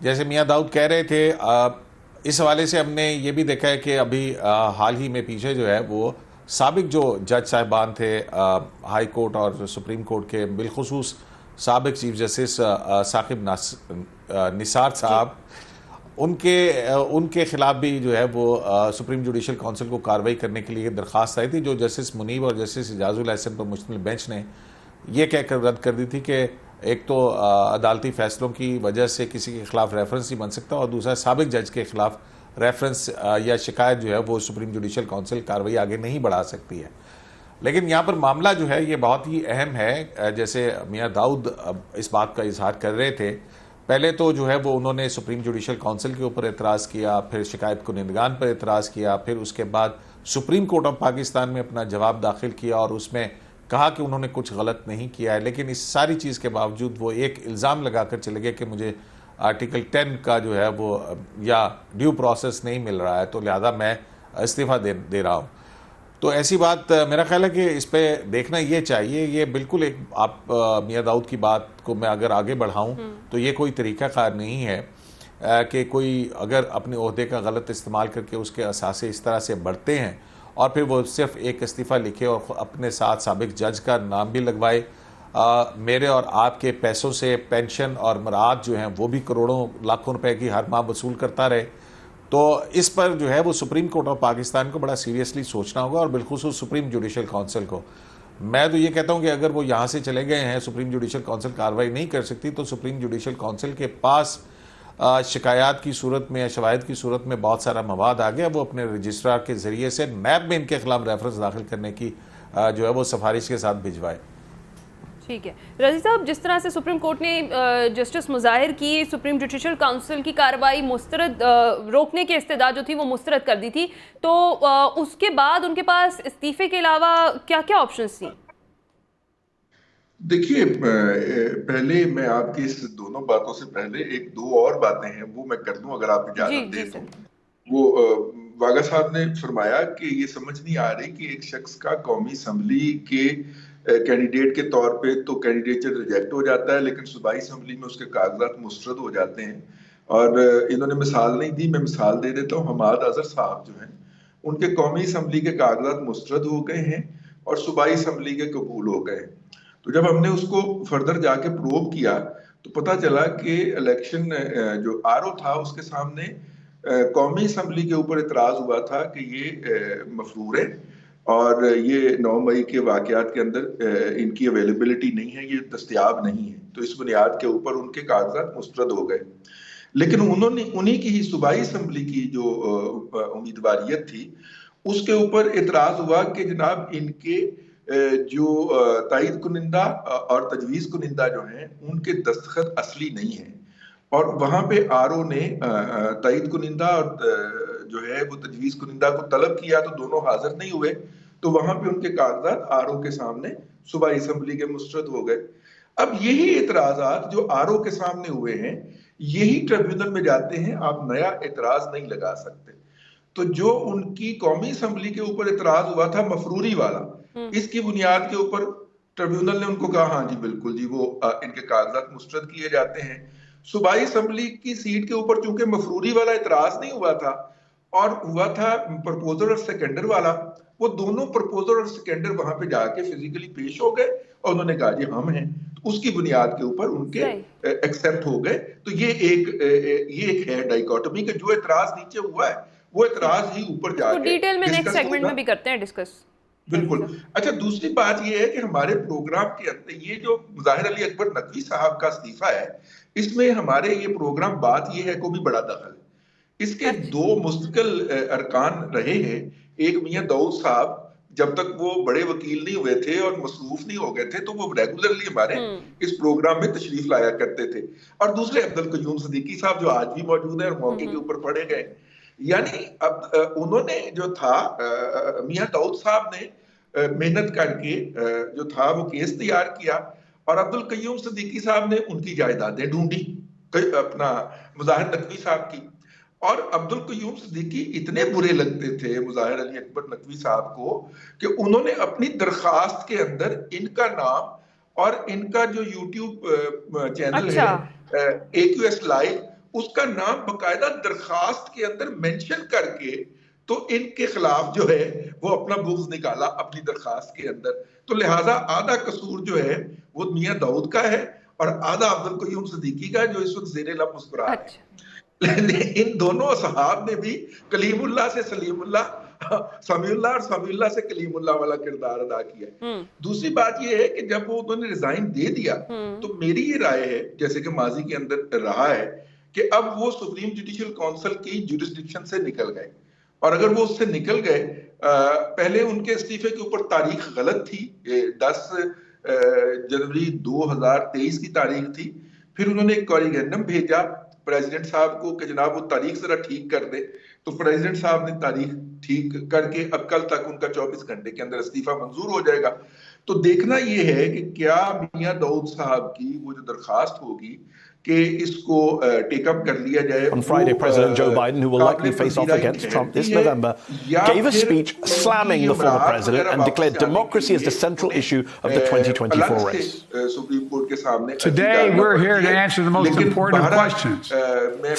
जैसे मियाँ दाऊद कह रहे थे, इस हवाले से हमने ये भी देखा है कि अभी हाल ही में पीछे जो है वो साबिक जो जज साहिबान थे हाई कोर्ट और सुप्रीम कोर्ट के, बिलखुसूस साबिक चीफ जस्टिस साकिब निसार साहब, उनके खिलाफ भी जो है वो सुप्रीम जुडिशल काउंसिल को कार्रवाई करने के लिए दरख्वास्त आई थी, जो जस्टिस मुनीब और जस्टिस इजाजुल हसन पर मुश्तमिल बेंच ने ये कहकर रद्द कर दी थी कि एक तो अदालती फैसलों की वजह से किसी के खिलाफ रेफरेंस नहीं बन सकता, और दूसरा साबिक जज के खिलाफ रेफरेंस या शिकायत जो है वो सुप्रीम जुडिशल काउंसिल कार्रवाई आगे नहीं बढ़ा सकती है। लेकिन यहाँ पर मामला जो है ये बहुत ही अहम है। जैसे मियाँ दाऊद इस बात का इजहार कर रहे थे, पहले तो जो है वो उन्होंने सुप्रीम जुडिशल काउंसिल के ऊपर एतराज़ किया, फिर शिकायत कुनिंदगान पर एतराज़ किया, फिर उसके बाद सुप्रीम कोर्ट ऑफ पाकिस्तान में अपना जवाब दाखिल किया और उसमें कहा कि उन्होंने कुछ गलत नहीं किया है। लेकिन इस सारी चीज़ के बावजूद वो एक इल्ज़ाम लगा कर चले गए कि मुझे आर्टिकल 10 का जो है वो या ड्यू प्रोसेस नहीं मिल रहा है, तो लिहाजा मैं इस्तीफ़ा दे रहा हूँ। तो ऐसी बात मेरा ख्याल है कि इस पर देखना ये चाहिए। ये बिल्कुल एक आप मियाँ दाऊद की बात को मैं अगर आगे बढ़ाऊँ तो ये कोई तरीक़ाकार नहीं है कि कोई अगर अपने ओहदे का गलत इस्तेमाल करके उसके असासे इस तरह से बढ़ते हैं और फिर वो सिर्फ एक इस्तीफ़ा लिखे और अपने साथ साबिक जज का नाम भी लगवाए। मेरे और आपके पैसों से पेंशन और मराद जो हैं वो भी करोड़ों लाखों रुपए की हर माह वसूल करता रहे, तो इस पर जो है वो सुप्रीम कोर्ट ऑफ पाकिस्तान को बड़ा सीरियसली सोचना होगा, और बिलखुसूस सुप्रीम जुडिशल काउंसिल को। मैं तो ये कहता हूँ कि अगर वो यहाँ से चले गए हैं, सुप्रीम जुडिशल काउंसिल कार्रवाई नहीं कर सकती, तो सुप्रीम जुडिशल काउंसिल के पास शिकायत की सूरत में या शवाहिद की सूरत में बहुत सारा मवाद आ गया, वो अपने रजिस्ट्रार के ज़रिए से नैब में इनके खिलाफ रेफरेंस दाखिल करने की जो है वो सिफारिश के साथ भिजवाए। ठीक है रजी साहब, जिस तरह से सुप्रीम कोर्ट ने जस्टिस मुज़ाहिर की सुप्रीम जुडिशल काउंसिल की कार्रवाई मुस्तरद रोकने की इस्तदा जो थी वो मुस्तरद कर दी थी, तो उसके बाद उनके पास इस्तीफे के अलावा क्या क्या ऑप्शंस थी? देखिए, पहले मैं आपकी इस दोनों बातों से पहले एक दो और बातें हैं वो मैं कर दूं अगर आप इजाजत दें तो। वो वागा साहब ने फरमाया कि ये समझ नहीं आ रही कि एक शख्स का कौमी असम्बली के कैंडिडेट के तौर पे तो कैंडिडेचर रिजेक्ट हो जाता है, लेकिन सूबाई असम्बली में उसके कागजात मुस्तरद हो जाते हैं। और इन्होंने मिसाल नहीं दी, मैं मिसाल दे देता हूँ। हमाद अजहर साहब जो हैं उनके कौमी असम्बली के कागजात मुस्तरद हो गए हैं और सूबाई असम्बली के कबूल हो गए। तो जब हमने उसको फर्दर जाके प्रोब किया तो पता चला कि इलेक्शन जो आरओ था उसके सामने कौमी असम्बली के ऊपर इतराज हुआ था कि ये मफरूर है और ये 9 मई के वाकयात के अंदर इनकी अवेलेबिलिटी नहीं है, ये दस्तयाब नहीं है। तो इस बुनियाद के ऊपर उनके कागजात मुस्तरद हो गए। लेकिन उन्हीं की ही सूबाई असम्बली की जो उम्मीदवारियत थी उसके ऊपर इतराज हुआ कि जनाब इनके जो तायद कुनिंदा और तजवीज़ कुनिंदा जो हैं उनके दस्तखत असली नहीं है। और वहां पे आरओ ने तायद कुनिंदा और जो है वो तजवीज़ कुनिंदा को तलब किया तो दोनों हाजिर नहीं हुए, तो वहां पे उनके कागजात आरओ के सामने सूबाई असम्बली के मुस्तरद हो गए। अब यही एतराज़ात जो आरओ के सामने हुए हैं यही ट्रिब्यूनल में जाते हैं, आप नया एतराज नहीं लगा सकते। तो जो उनकी कौमी असम्बली के ऊपर एतराज हुआ था मफरूरी वाला, इसकी बुनियाद के ऊपर ट्रिब्यूनल ने उनको कहा हाँ जी बिल्कुल जी वो इनके कागजात मुस्तरद किए जाते हैं। सूबाई असम्बली की सीट के ऊपर चूंकि मफरूरी वाला इतराज नहीं हुआ था और हुआ था प्रपोजर और सेकेंडर वाला, वो दोनों प्रपोजर और सेकेंडर वहां पे जाके फिजिकली पेश हो गए और उन्होंने कहा जी हम हैं, तो उसकी बुनियाद के ऊपर उनके एक्सेप्ट हो गए। तो ये एक है डाइकोटोमी के जो इतराज नीचे हुआ है वो इतराज ही ऊपर जाके डिटेल में नेक्स्ट सेगमेंट में भी करते हैं डिस्कस। बिल्कुल। अच्छा, दूसरी बात ये है कि हमारे प्रोग्राम के अंदर ये जो ज़ाहिर अली अकबर नकवी साहब का इस्तीफा है, इसमें हमारे ये प्रोग्राम बात ये है को भी बड़ा दखल है। इसके दो मुस्तकिल अरकान रहे हैं। एक मियां दाऊद साहब, जब तक वो बड़े वकील नहीं हुए थे और मसरूफ नहीं हो गए थे, तो वो रेगुलरली हमारे इस प्रोग्राम में तशरीफ लाया करते थे। और दूसरे अब्दुल कयूम सिद्दीकी साहब, जो आज भी मौजूद है और मौके के ऊपर पढ़े गए। यानी अब उन्होंने जो था, मियां दाऊद साहब ने मेहनत करके जो था वो केस तैयार किया, और अब्दुल कयूम सिद्दीकी साहब ने उनकी जायदादें ढूंढी, अपना मुजाहिर नकवी साहब की। और अब्दुल कयूम सिद्दीकी इतने बुरे लगते थे मुजाहिर अली अकबर नकवी साहब को कि उन्होंने अपनी दरखास्त के अंदर इनका नाम और इनका जो यूट्यूब चैनल है AQS लाइव, उसका नाम बकायदा दरखास्त के अंदर मेंशन करके तो इनके खिलाफ जो है वो अपना बुग़्ज़ निकाला अपनी दरखास्त के अंदर। तो लिहाजा आधा कसूर जो है वो मियां दाऊद का है और आधा अब्दुल कयूम सिद्दीकी का, जो इस वक्त ज़ेरे लब मुस्कुरा है। इन दोनों साहब ने भी कलीमुल्लाह से सलीमुल्लाह, समीउल्लाह और समीउल्लाह से कलीमुल्लाह वाला किरदार अदा किया है। दूसरी बात यह है कि जब वो उन्होंने रिजाइन दे दिया, तो मेरी ये राय है, जैसे कि माजी के अंदर रहा है, कि अब वो सुप्रीम जुडिशियल काउंसिल की जुरिस्डिक्शन से निकल गए। और अगर वो उससे निकल गए, पहले उनके इस्तीफे के ऊपर तारीख गलत थी, 10 जनवरी 2023 की तारीख थी। फिर उन्होंने एक कॉरिगेंडम भेजा प्रेसिडेंट साहब को कि जनाब वो तारीख जरा ठीक कर दे। तो प्रेसिडेंट साहब ने तारीख ठीक करके अब कल तक उनका 24 घंटे के अंदर इस्तीफा मंजूर हो जाएगा। तो देखना ये है कि क्या मियां दाऊद साहब की वो जो दरखास्त होगी कि इसको टेक अप कर लिया जाए। On Friday, President Joe Biden, who will likely face off against Trump this November, gave a speech slamming the former president and declared democracy as the central issue of the 2024 race. Today, we're here to answer the most important questions.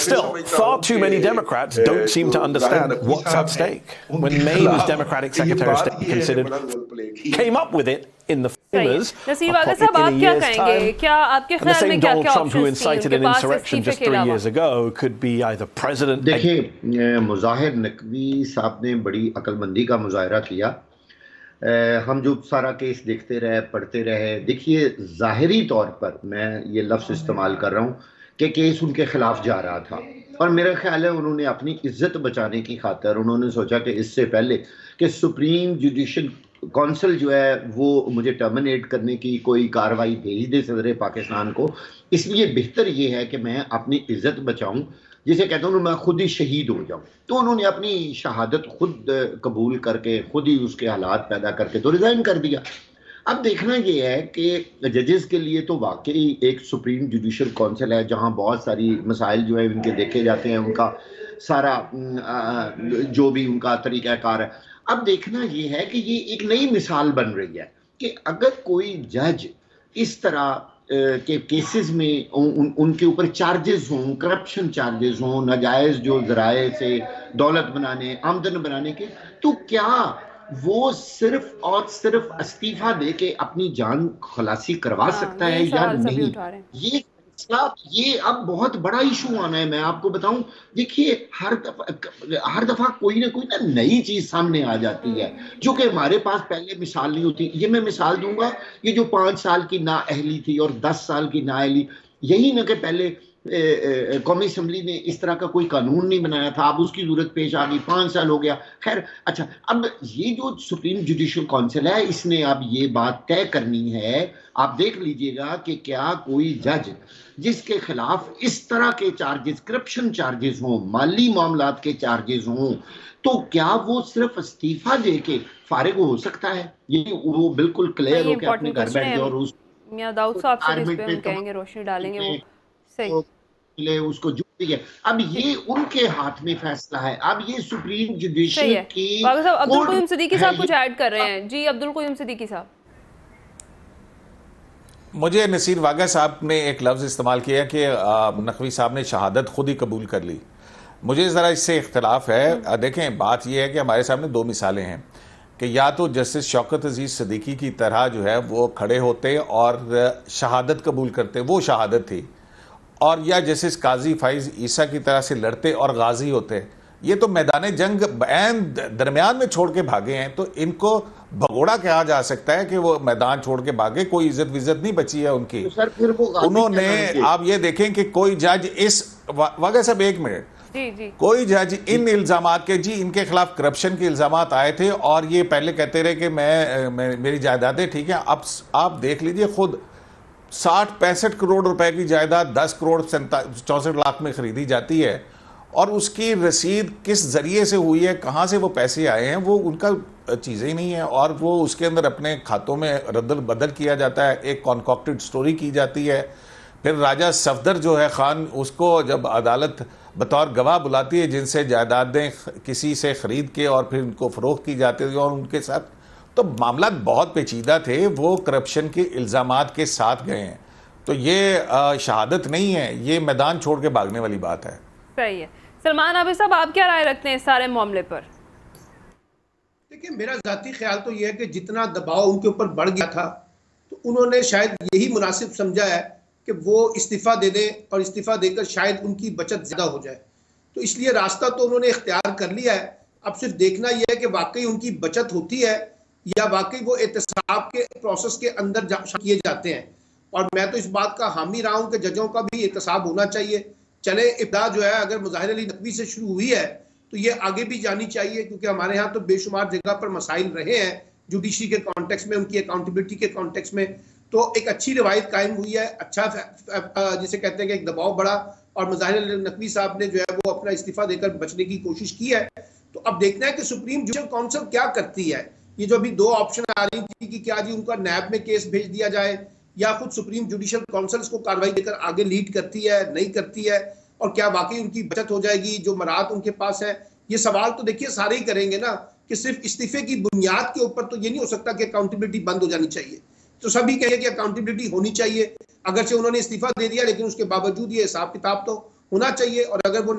Still, far too many Democrats don't seem to understand what's at stake. When Maine's Democratic Secretary of State came up with it in the famous Naseer वागा साहब, आप क्या कहेंगे? क्या आपके ख्याल में क्या-क्या options थी उनके पास इस्तीफे के अलावा? years ago could be either president. देखिए, मुजाहिर नकवी साहब ने बड़ी अक्लमंदी का मुजाहरा किया। हम जो सारा केस देखते रहे, पढ़ते रहे, देखिए ज़ाहिरी तौर पर मैं ये लफ्ज़ इस्तेमाल कर रहा हूँ कि केस उनके खिलाफ जा रहा था, और मेरा ख्याल है उन्होंने अपनी इज्जत बचाने की खातिर उन्होंने सोचा कि इससे पहले कि सुप्रीम जुडिशियल काउंसिल जो है वो मुझे टर्मिनेट करने की कोई कार्रवाई भेज दे सदर पाकिस्तान को, इसलिए बेहतर ये है कि मैं अपनी इज्जत बचाऊं, जिसे कहता हूँ मैं खुद ही शहीद हो जाऊं। तो उन्होंने अपनी शहादत खुद कबूल करके, खुद ही उसके हालात पैदा करके तो रिज़ाइन कर दिया। अब देखना ये है कि जजेस के लिए तो वाकई एक सुप्रीम जुडिशियल काउंसिल है जहाँ बहुत सारी मसाइल जो है इनके देखे जाते हैं, उनका सारा जो भी उनका तरीक़ाकार है। अब देखना ये है कि ये एक नई मिसाल बन रही है कि अगर कोई जज इस तरह के केसेस में उनके ऊपर चार्जेस हों, करप्शन चार्जेस हों, नाजायज़ जो ज़राए से दौलत बनाने, आमदन बनाने के, तो क्या वो सिर्फ और सिर्फ इस्तीफा दे के अपनी जान खलासी करवा सकता है या नहीं? ये अब बहुत बड़ा इशू आना है। मैं आपको बताऊं, देखिए हर दफा कोई ना नई चीज सामने आ जाती है जो कि हमारे पास पहले मिसाल नहीं होती। ये मैं मिसाल दूंगा, ये जो 5 साल की नाअहली थी और 10 साल की नाअहली, यही ना कि पहले कौमी असम्बली ने इस तरह का कोई कानून नहीं बनाया था, अब उसकी जरूरत पेश आ गई, 5 साल हो गया। खैर, अच्छा, अब ये जो सुप्रीम जुडिशियल काउंसिल है, इसने अब ये बात तय करनी है, आप देख लीजिएगा कि क्या कोई जज जिसके खिलाफ इस तरह के चार्जेस, करप्शन चार्जेस हों, माली मामलात के चार्जेस हों, तो क्या वो सिर्फ इस्तीफा दे के फारिग हो सकता है? ये वो बिल्कुल क्लियर हो के अपने घर बैठ गए और उस मियां दाऊद साहब से इस पे हम कहेंगे, रोशनी डालेंगे, वो सही उसको जुड़ दिया। अब ये उनके हाथ में फैसला है। अब ये सुप्रीम जुडिशियल की अब्दुल कयूम सिद्दीकी साहब कुछ ऐड कर रहे हैं। जी अब्दुल कयूम सिद्दीकी साहब, मुझे नसीर वागा साहब ने एक लफ्ज़ इस्तेमाल किया कि नकवी साहब ने शहादत खुद ही कबूल कर ली। मुझे ज़रा इससे इख्तलाफ है। देखें, बात यह है कि हमारे सामने 2 मिसालें हैं कि या तो जस्टिस शौकत अजीज़ सिद्दीकी की तरह जो है वो खड़े होते और शहादत कबूल करते, वो शहादत थी, और या जस्टिस काजी फाइज ईसा की तरह से लड़ते और गाजी होते, ये तो मैदान जंग बैन दरमियान में छोड़ के भागे हैं, तो इनको भगोड़ा कहा जा सकता है कि वो मैदान छोड़ के भागे, कोई इज्जत विज्जत नहीं बची है उनकी। तो सर फिर वो उन्होंने, आप ये देखें कि कोई जज इस वगैरह सब, एक मिनट, जी। कोई जज इन इल्जामात के, जी इनके खिलाफ करप्शन के इल्जामात आए थे और ये पहले कहते रहे कि मेरी जायदादें ठीक है। अब आप देख लीजिए खुद 60-65 करोड़ रुपए की जायदाद 10 करोड़ 64 लाख में खरीदी जाती है, और उसकी रसीद किस जरिए से हुई है, कहाँ से वो पैसे आए हैं, वो उनका चीज़ें ही नहीं है, और वो उसके अंदर अपने खातों में रद्दल बदल किया जाता है, एक कॉन्कॉक्टेड स्टोरी की जाती है। फिर राजा सफदर जो है खान, उसको जब अदालत बतौर गवाह बुलाती है जिनसे जायदादें किसी से ख़रीद के और फिर उनको फ़रोख्त की जाती थी और उनके साथ, तो मामला बहुत पेचीदा थे, वो करप्शन के इल्ज़ामात के साथ गए हैं। तो ये शहादत नहीं है, ये मैदान छोड़ के भागने वाली बात है। सही है। सलमान आबिद साहब, आप क्या राय रखते हैं इस सारे मामले पर? देखिए, मेरा ज़ाती ख्याल तो यह है कि जितना दबाव उनके ऊपर बढ़ गया था, तो उन्होंने शायद यही मुनासिब समझा है कि वो इस्तीफ़ा दे दें और इस्तीफ़ा देकर शायद उनकी बचत ज़्यादा हो जाए। तो इसलिए रास्ता तो उन्होंने इख्तियार कर लिया है। अब सिर्फ देखना यह है कि वाकई उनकी बचत होती है या वाकई वो एहतसाब के प्रोसेस के अंदर किए जाते हैं। और मैं तो इस बात का हामी रहा हूँ कि जजों का भी एहतसाब होना चाहिए। चले इब्दा जो है अगर मुज़ाहिर अली नकवी से शुरू हुई है तो ये आगे भी जानी चाहिए, क्योंकि हमारे यहाँ तो बेशुमार जगह पर मसाइल रहे हैं जुडिशरी के कॉन्टेक्स्ट में, उनकी अकाउंटेबिलिटी के कॉन्टेक्स्ट में। तो एक अच्छी रिवायत कायम हुई है, अच्छा जिसे कहते हैं कि एक दबाव बढ़ा और मुज़ाहिर अली नकवी साहब ने जो है वो अपना इस्तीफा देकर बचने की कोशिश की है। तो अब देखना है कि सुप्रीम जुडिशल काउंसिल क्या करती है। ये जो अभी दो ऑप्शन आ रही थी कि क्या जी उनका नैब में केस भेज दिया जाए या खुद सुप्रीम जुडिशल काउंसिल को कार्रवाई देकर आगे लीड करती है, नहीं करती है, और क्या वाकई उनकी बचत हो जाएगी जो मराहत उनके पास है। ये सवाल तो देखिए सारे ही करेंगे ना, कि सिर्फ इस्तीफे की बुनियाद के ऊपर तो ये नहीं हो सकता कि अकाउंटेबिलिटी बंद हो जानी चाहिए। तो सभी कहेंगे कि अकाउंटेबिलिटी होनी चाहिए, अगर से उन्होंने इस्तीफा दे दिया लेकिन उसके बावजूद ये हिसाब किताब तो होना चाहिए, और अगर वो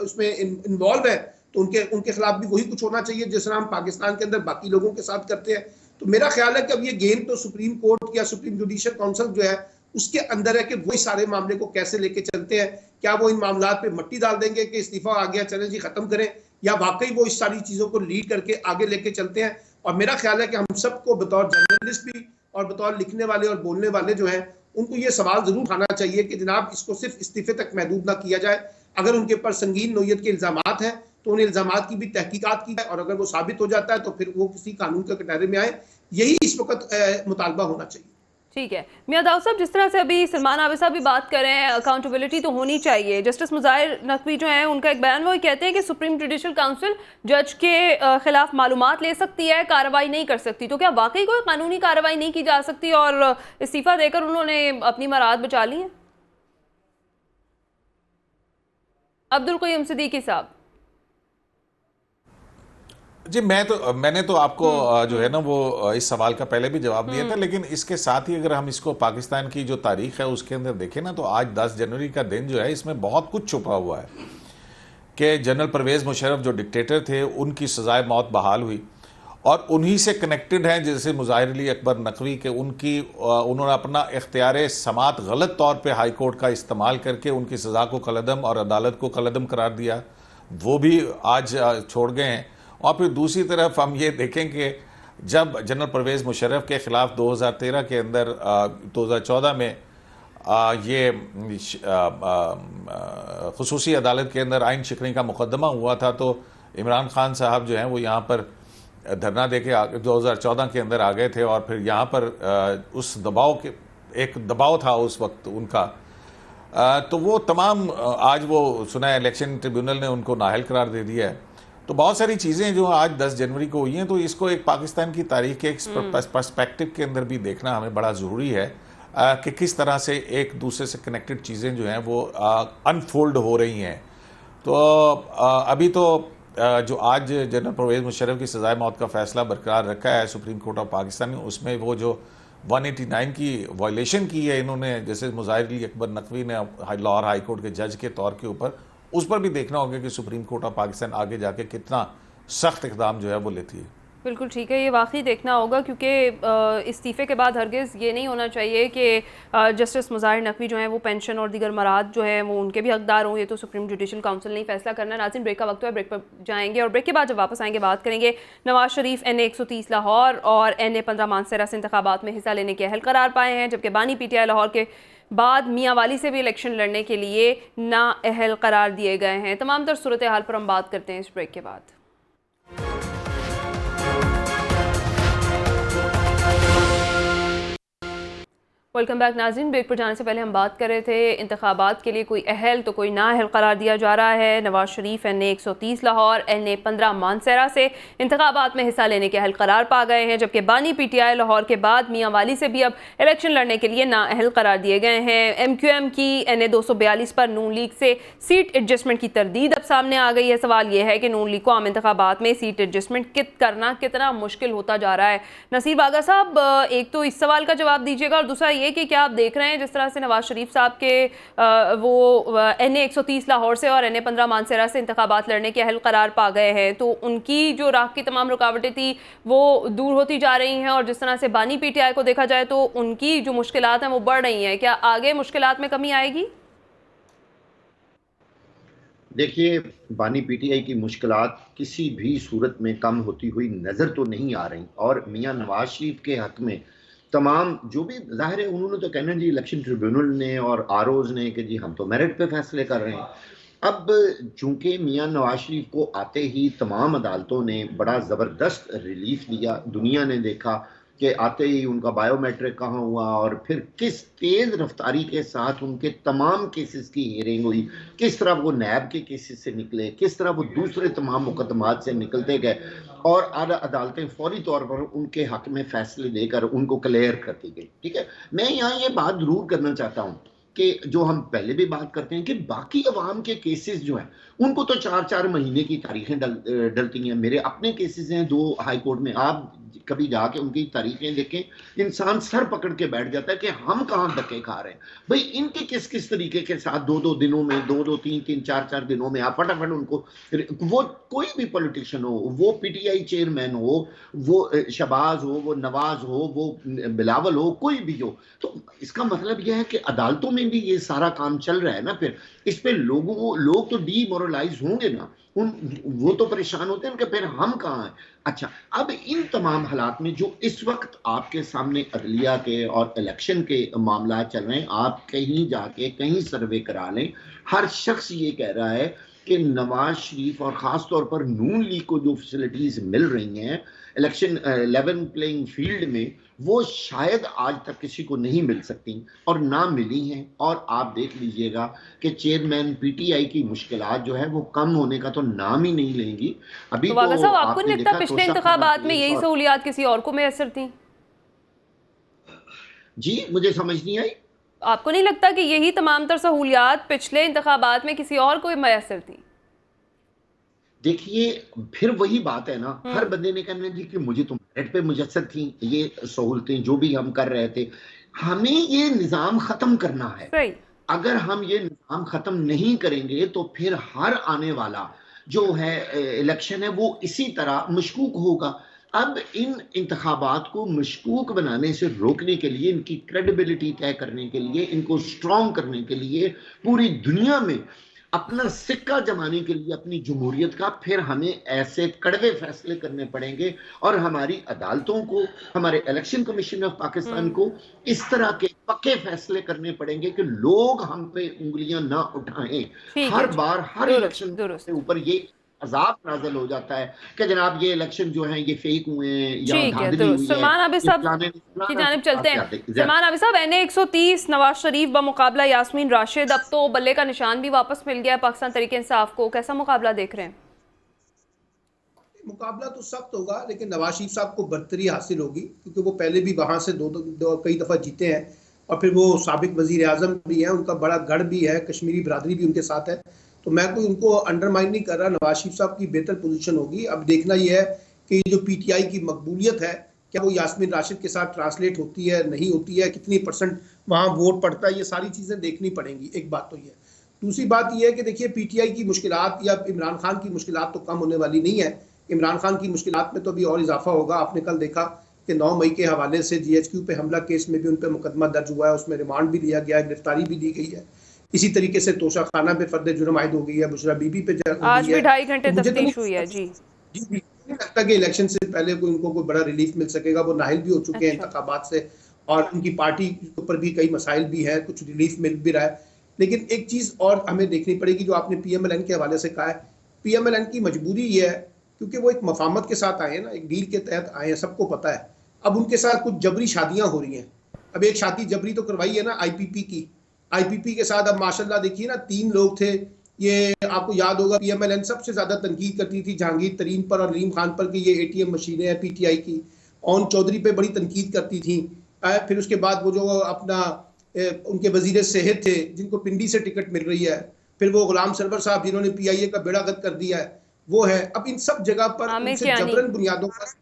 उसमें इन्वॉल्व है तो उनके खिलाफ भी वही कुछ होना चाहिए जिस तरह हम पाकिस्तान के अंदर बाकी लोगों के साथ करते हैं। तो मेरा ख्याल है कि अब ये गेम तो सुप्रीम कोर्ट या सुप्रीम जुडिशल काउंसिल जो है उसके अंदर है कि वो इस सारे मामले को कैसे लेके चलते हैं। क्या वो इन मामला पे मट्टी डाल देंगे कि इस्तीफा आ गया चले जी खत्म करें, या वाकई वो इस सारी चीजों को लीड करके आगे लेके चलते हैं। और मेरा ख्याल है कि हम सबको बतौर जर्नलिस्ट भी और बतौर लिखने वाले और बोलने वाले जो हैं उनको ये सवाल जरूर उठाना चाहिए कि जनाब इसको सिर्फ इस्तीफे तक महदूद ना किया जाए। अगर उनके ऊपर संगीन नोयत के इल्जामात हैं तो उन इल्जामात की भी तहकीकात की जाए, और अगर वो साबित हो जाता है तो फिर वो किसी कानून के कटहरे में आए। यही इस वक्त मुतालबा होना चाहिए। ठीक है मियां दाऊद साहब, जिस तरह से अभी सलमान आबिद साहब भी बात कर रहे हैं, अकाउंटेबिलिटी तो होनी चाहिए। जस्टिस मुज़ाहिर नकवी जो है उनका एक बयान, वो कहते हैं कि सुप्रीम जुडिशल काउंसिल जज के खिलाफ मालूमात ले सकती है, कार्रवाई नहीं कर सकती। तो क्या वाकई कोई कानूनी कार्रवाई नहीं की जा सकती और इस्तीफा देकर उन्होंने अपनी मराद बचा ली है? अब्दुल क़य्यूम सिद्दीकी साहब जी, मैंने तो आपको जो है ना वो इस सवाल का पहले भी जवाब दिया था, लेकिन इसके साथ ही अगर हम इसको पाकिस्तान की जो तारीख है उसके अंदर देखें ना, तो आज 10 जनवरी का दिन जो है इसमें बहुत कुछ छुपा हुआ है कि जनरल परवेज़ मुशर्रफ जो डिक्टेटर थे उनकी सजाए मौत बहाल हुई, और उन्हीं से कनेक्टेड हैं जैसे मुज़ाहिर अली अकबर नकवी के उन्होंने अपना इख्तियार समात गलत तौर पर हाई कोर्ट का इस्तेमाल करके उनकी सज़ा को कलअदम और अदालत को कलअदम करार दिया, वो भी आज छोड़ गए हैं। और फिर दूसरी तरफ हम ये देखें कि जब जनरल परवेज़ मुशर्रफ के ख़िलाफ़ 2013 के अंदर 2014 में ये ख़ुसूसी अदालत के अंदर आइन शिकनी का मुकदमा हुआ था, तो इमरान खान साहब जो हैं वो यहाँ पर धरना दे के 2014 के अंदर आ गए थे, और फिर यहाँ पर उस एक दबाव था उस वक्त उनका, तो वो तमाम आज वो सुना इलेक्शन ट्रिब्यूनल ने उनको नाअहल करार दे दिया है। तो बहुत सारी चीज़ें जो आज 10 जनवरी को हुई हैं, तो इसको एक पाकिस्तान की तारीख के एक पर्सपेक्टिव के अंदर भी देखना हमें बड़ा ज़रूरी है कि किस तरह से एक दूसरे से कनेक्टेड चीज़ें जो हैं वो अनफोल्ड हो रही हैं। तो अभी तो जो आज जनरल परवेज़ मुशर्रफ की सज़ाए मौत का फ़ैसला बरकरार रखा है सुप्रीम कोर्ट ऑफ पाकिस्तान ने, उसमें वो जो 189 की वायलेशन की है इन्होंने, जैसे मुज़ाहिर अली अकबर नकवी ने लाहौर हाई कोर्ट के जज के तौर के ऊपर, उस पर भी देखना होगा कि सुप्रीम कोर्ट ऑफ पाकिस्तान आगे जाके कितना सख्त इक़दाम जो है वो लेती है। बिल्कुल ठीक है, ये वाकई देखना होगा क्योंकि इस्तीफ़े के बाद हरगिज़ ये नहीं होना चाहिए कि जस्टिस मुज़ाहिर नकवी जो हैं वो पेंशन और दीगर मराद जो है वो उनके भी हकदार हों। ये तो सुप्रीम जुडिशल काउंसिल ने फैसला करना है। नाज़रीन, ब्रेक का वक्त है, ब्रेक पर जाएंगे और ब्रेक के बाद जब वापस आएंगे बात करेंगे नवाज शरीफ NA 130 लाहौर और NA 15 मानसरा से इंतखाबात में हिस्सा लेने के अहल करार पाए हैं, जबकि बानी PTI लाहौर के बाद मियाँ वाली से भी इलेक्शन लड़ने के लिए ना अहल करार दिए गए हैं। तमाम तर सूरत हाल पर हम बात करते हैं इस ब्रेक के बाद। वेलकम बैक नाज़रीन। ब्रेक पर जाने से पहले हम बात कर रहे थे इंतखाबात के लिए कोई अहल तो कोई ना अहल करार दिया जा रहा है। नवाज शरीफ NA 130 लाहौर NA 15 मानसरा से इंतखाबात में हिस्सा लेने के अहल करार पा गए हैं, जबकि बानी PTI लाहौर के बाद मियाँ वाली से भी अब इलेक्शन लड़ने के लिए ना अहल करार दिए गए हैं। MQM की NA 242 पर नून लीग से सीट एडजस्टमेंट की तरदीद अब सामने आ गई है। सवाल यह है कि नून लीग को आम इंतखाबात में सीट एडजस्टमेंट करना कितना मुश्किल होता जा रहा है। नसीर बागा साहब, एक तो इस सवाल का जवाब दीजिएगा और दूसरा ये कि क्या आप देख रहे हैं जिस तरह से नवाज शरीफ साहब के वो NA 130 लाहौर से और NA 15 मानसरा से इंतखाबात लड़ने के अहल करार पा गए हैं, तो उनकी जो राह की तमाम रुकावटें थी वो दूर होती जा रही हैं और जिस तरह से बानी PTI को देखा जाए तो उनकी जो मुश्किलात हैं वो बढ़ रही हैं। क्या आगे मुश्किलात में कमी आएगी? देखिए, बानी PTI की मुश्किलात किसी भी सूरत में कम होती हुई नजर तो नहीं आ रही और मियां नवाज शरीफ के हक में तमाम जो भी जाहिर है उन्होंने तो कहना जी इलेक्शन ट्रिब्यूनल ने और ROs ने कि जी हम तो मेरिट पे फैसले कर रहे हैं। अब चूंकि मियां नवाज शरीफ को आते ही तमाम अदालतों ने बड़ा ज़बरदस्त रिलीफ दिया, दुनिया ने देखा कि आते ही उनका बायोमेट्रिक कहाँ हुआ और फिर किस तेज़ रफ्तारी के साथ उनके तमाम केसेस की हियरिंग हुई, किस तरह वो नैब के केसेस से निकले, किस तरह वो दूसरे तमाम मुकदमात से निकलते गए और अदालतें फौरी तौर पर उनके हक में फैसले देकर उनको क्लियर करती गई। ठीक है, मैं यहाँ ये बात जरूर करना चाहता हूँ कि जो हम पहले भी बात करते हैं कि बाकी अवाम के केसेस जो हैं उनको तो 4-4 महीने की तारीखें डलती हैं। मेरे अपने केसेस हैं 2 हाई कोर्ट में, आप कभी जाके उनकी तारीखें देखें, इंसान सर पकड़ के बैठ जाता है कि हम कहाँ धक्के खा रहे हैं। भाई इनके किस किस तरीके के साथ 2-2 दिनों में, 2-2, 3-3, 4-4 दिनों में आप फटाफट उनको, वो कोई भी पॉलिटिशियन हो, वो PTI चेयरमैन हो, वो शहबाज हो, वो नवाज हो, वो बिलावल हो, कोई भी हो, तो इसका मतलब यह है कि अदालतों में भी ये सारा काम चल रहा है ना। फिर इस पे लोग तो डीमोरलाइज होंगे ना, वो तो परेशान होते हैं कि फिर हम कहाँ हैं। अच्छा, अब इन तमाम हालात में जो इस वक्त आपके सामने अदलिया के और इलेक्शन के मामला चल रहे हैं, आप कहीं जाके कहीं सर्वे करा लें, हर शख्स ये कह रहा है कि नवाज शरीफ और ख़ास तौर पर नून लीग को जो फैसिलिटीज़ मिल रही हैं इलेक्शन लेवल प्लेइंग फील्ड में, वो शायद आज तक किसी को नहीं मिल सकती और ना मिली हैं। और आप देख लीजिएगा कि चेयरमैन PTI की मुश्किलात जो है वो कम होने का तो नाम ही नहीं लेंगी। अभी तो आपको नहीं लगता पिछले इंतखाबात में यही सहूलियात किसी और को मैसर थी? जी, मुझे समझ नहीं आई। आपको नहीं लगता कि यही तमाम तर सहूलियात पिछले इंतखाबात में किसी और को मैसर थी? देखिए, फिर वही बात है ना, हर बंदे ने कहना जी कि मुझे तो मेरिट पे मुयस्सर थी ये सहूलतें जो भी हम कर रहे थे। हमें ये निज़ाम ख़त्म करना है। अगर हम ये निज़ाम ख़त्म नहीं करेंगे तो फिर हर आने वाला जो है इलेक्शन है वो इसी तरह मशकूक होगा। अब इन इंतखाबात को मशकूक बनाने से रोकने के लिए, इनकी क्रेडिबिलिटी तय करने के लिए, इनको स्ट्रॉन्ग करने के लिए, पूरी दुनिया में अपना सिक्का जमाने के लिए अपनी जमहूरियत का, फिर हमें ऐसे कड़वे फैसले करने पड़ेंगे और हमारी अदालतों को, हमारे इलेक्शन कमीशन ऑफ पाकिस्तान को इस तरह के पक्के फैसले करने पड़ेंगे कि लोग हम पे उंगलियां ना उठाएं। हर बार हर इलेक्शन के ऊपर ये अजाब नाज़िल हो जाता है कि जनाब ये इलेक्शन जो है ये फेक हुए हैं या धांधली हुई है। सलमान आबिद साहब की जानिब चलते हैं। सलमान आबिद साहब, NA 130 नवाज शरीफ बमुकाबला यास्मीन राशिद, अब तो बल्ले का निशान भी वापस मिल गया है पाकिस्तान तहरीक इंसाफ को, कैसा मुकाबला देख रहे हैं? मुकाबला तो सख्त होगा लेकिन नवाज शरीफ साहब को बरतरी हासिल होगी क्योंकि वो पहले भी वहां से कई दफा जीते हैं और फिर वो साबिक वजीर आजम भी हैं, उनका बड़ा गढ़ भी है, कश्मीरी बरादरी भी उनके साथ है। तो मैं कोई उनको अंडरमाइन नहीं कर रहा, नवाज शरीफ साहब की बेहतर पोजीशन होगी। अब देखना यह है कि जो PTI की मकबूलियत है क्या वो यास्मीन राशिद के साथ ट्रांसलेट होती है, नहीं होती है, कितनी % वहाँ वोट पड़ता है, ये सारी चीज़ें देखनी पड़ेंगी। एक बात तो ये। दूसरी बात यह है कि देखिए PTI की मुश्किलात या इमरान खान की मुश्किलात तो कम होने वाली नहीं है। इमरान खान की मुश्किलात में तो अभी और इजाफा होगा। आपने कल देखा कि 9 मई के हवाले से GHQ पे हमला केस में भी उन पर मुकदमा दर्ज हुआ है, उसमें रिमांड भी लिया गया है, गिरफ्तारी भी दी गई है। इसी तरीके से तोशा खाना पे फर्द जुर्म आयद हो गई है, बुशरा बीबी पे आज भी 2.5 घंटे तफ्तीश हुई है। जी नहीं लगता कि इलेक्शन से पहले उनको कोई बड़ा रिलीफ मिल सकेगा। वो नाहिल भी हो चुके हैं इंतखाबात से और उनकी पार्टी के ऊपर भी कई मसाइल भी हैं, कुछ रिलीफ मिल भी रहा है। लेकिन एक चीज़ और हमें देखनी पड़ेगी जो आपने PMLN के हवाले से कहा है। PMLN की मजबूरी ये है क्योंकि वो एक मफामत के साथ आए हैं ना, एक डील के तहत आए हैं, सबको पता है। अब उनके साथ कुछ जबरी शादियां हो रही हैं। अब एक शादी जबरी तो करवाई है ना IPP की, IPP के साथ अब माशाल्लाह देखिए ना 3 लोग थे। ये आपको याद होगा PMLN सबसे ज्यादा तनकीद करती थी जहांगीर तरीन पर और रीम खान पर कि ये ATM मशीनें हैं PTI की। ओन चौधरी पे बड़ी तनकीद करती थी। फिर उसके बाद वो जो अपना उनके वजीर सेहत थे जिनको पिंडी से टिकट मिल रही है, फिर वो गुलाम सरवर साहब जिन्होंने PIA का बेड़ा गर्क कर दिया है, वो है। अब इन सब जगह पर उनसे जबरन बुनियादों पर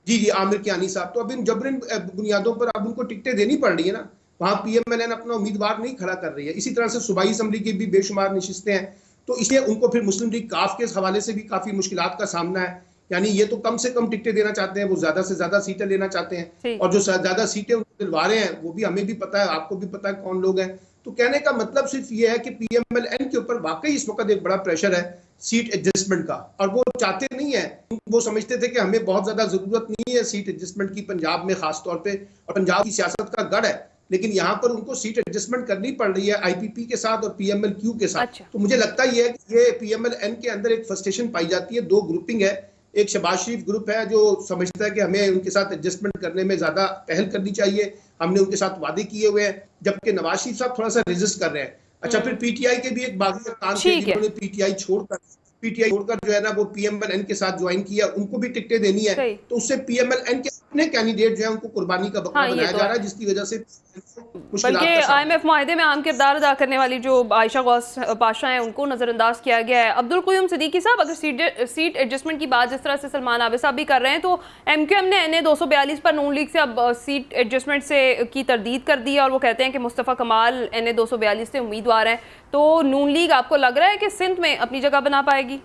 जी आमिर कियानी साहब, तो अब इन जबरन बुनियादों पर अब उनको टिकटें देनी पड़ रही है ना। वहाँ PMLN अपना उम्मीदवार नहीं खड़ा कर रही है। इसी तरह से सूबाई असम्बली की भी बेशुमार नशिस्तें हैं, तो इसलिए उनको फिर मुस्लिम लीग काफ के हवाले से भी काफी मुश्किलात का सामना है। यानी ये तो कम से कम टिकटें देना चाहते हैं, वो ज्यादा से ज्यादा सीटें लेना चाहते हैं, और जो ज्यादा सीटें उनको दिलवा रहे हैं वो भी हमें भी पता है, आपको भी पता है कौन लोग हैं। तो कहने का मतलब सिर्फ ये है कि PMLN के ऊपर वाकई इस वक्त एक बड़ा प्रेशर है सीट एडजस्टमेंट का, और वो चाहते नहीं है। वो समझते थे कि हमें बहुत ज्यादा जरूरत नहीं है सीट एडजस्टमेंट की पंजाब में खास तौर पे, और पंजाब की सियासत का गढ़ है, लेकिन यहाँ पर उनको सीट एडजस्टमेंट करनी पड़ रही है IPP के साथ और PMLQ के साथ। तो मुझे लगता ही है कि ये PMLN के अंदर एक फ्रस्ट्रेशन पाई जाती है। 2 ग्रुपिंग है, एक शहबाज शरीफ ग्रुप है जो समझता है कि हमें उनके साथ एडजस्टमेंट करने में ज्यादा पहल करनी चाहिए, हमने उनके साथ वादे किए हुए हैं, जबकि नवाज शरीफ साहब थोड़ा सा रेजिस्ट कर रहे हैं। अच्छा, फिर PTI के भी एक बागी अरकान थे जिन्होंने PTI छोड़कर जो है ना वो PMLN के साथ ज्वाइन किया, उनको भी टिकटें देनी है। तो उससे PMLN के अपने कैंडिडेट जो है उनको कुर्बानी का बकरा बनाया जा रहा है, जिसकी वजह से बल्कि IMF माहिदे में अहम किरदार अदा करने वाली जो आयशा गौस पाशा हैं उनको नजरअंदाज किया गया है। अब्दुल क़य्यूम सिद्दीकी साहब, अगर सीट एडजस्टमेंट की बात जिस तरह से सलमान आबिद साहब भी कर रहे हैं, तो MQM ने NA 242 पर नून लीग से अब सीट एडजस्टमेंट से की तरदीद कर दी है, और वो कहते हैं कि मुस्तफ़ा कमाल NA 242 से उम्मीदवार हैं। तो नून लीग आपको लग रहा है कि सिंध में अपनी जगह बना पाएगी?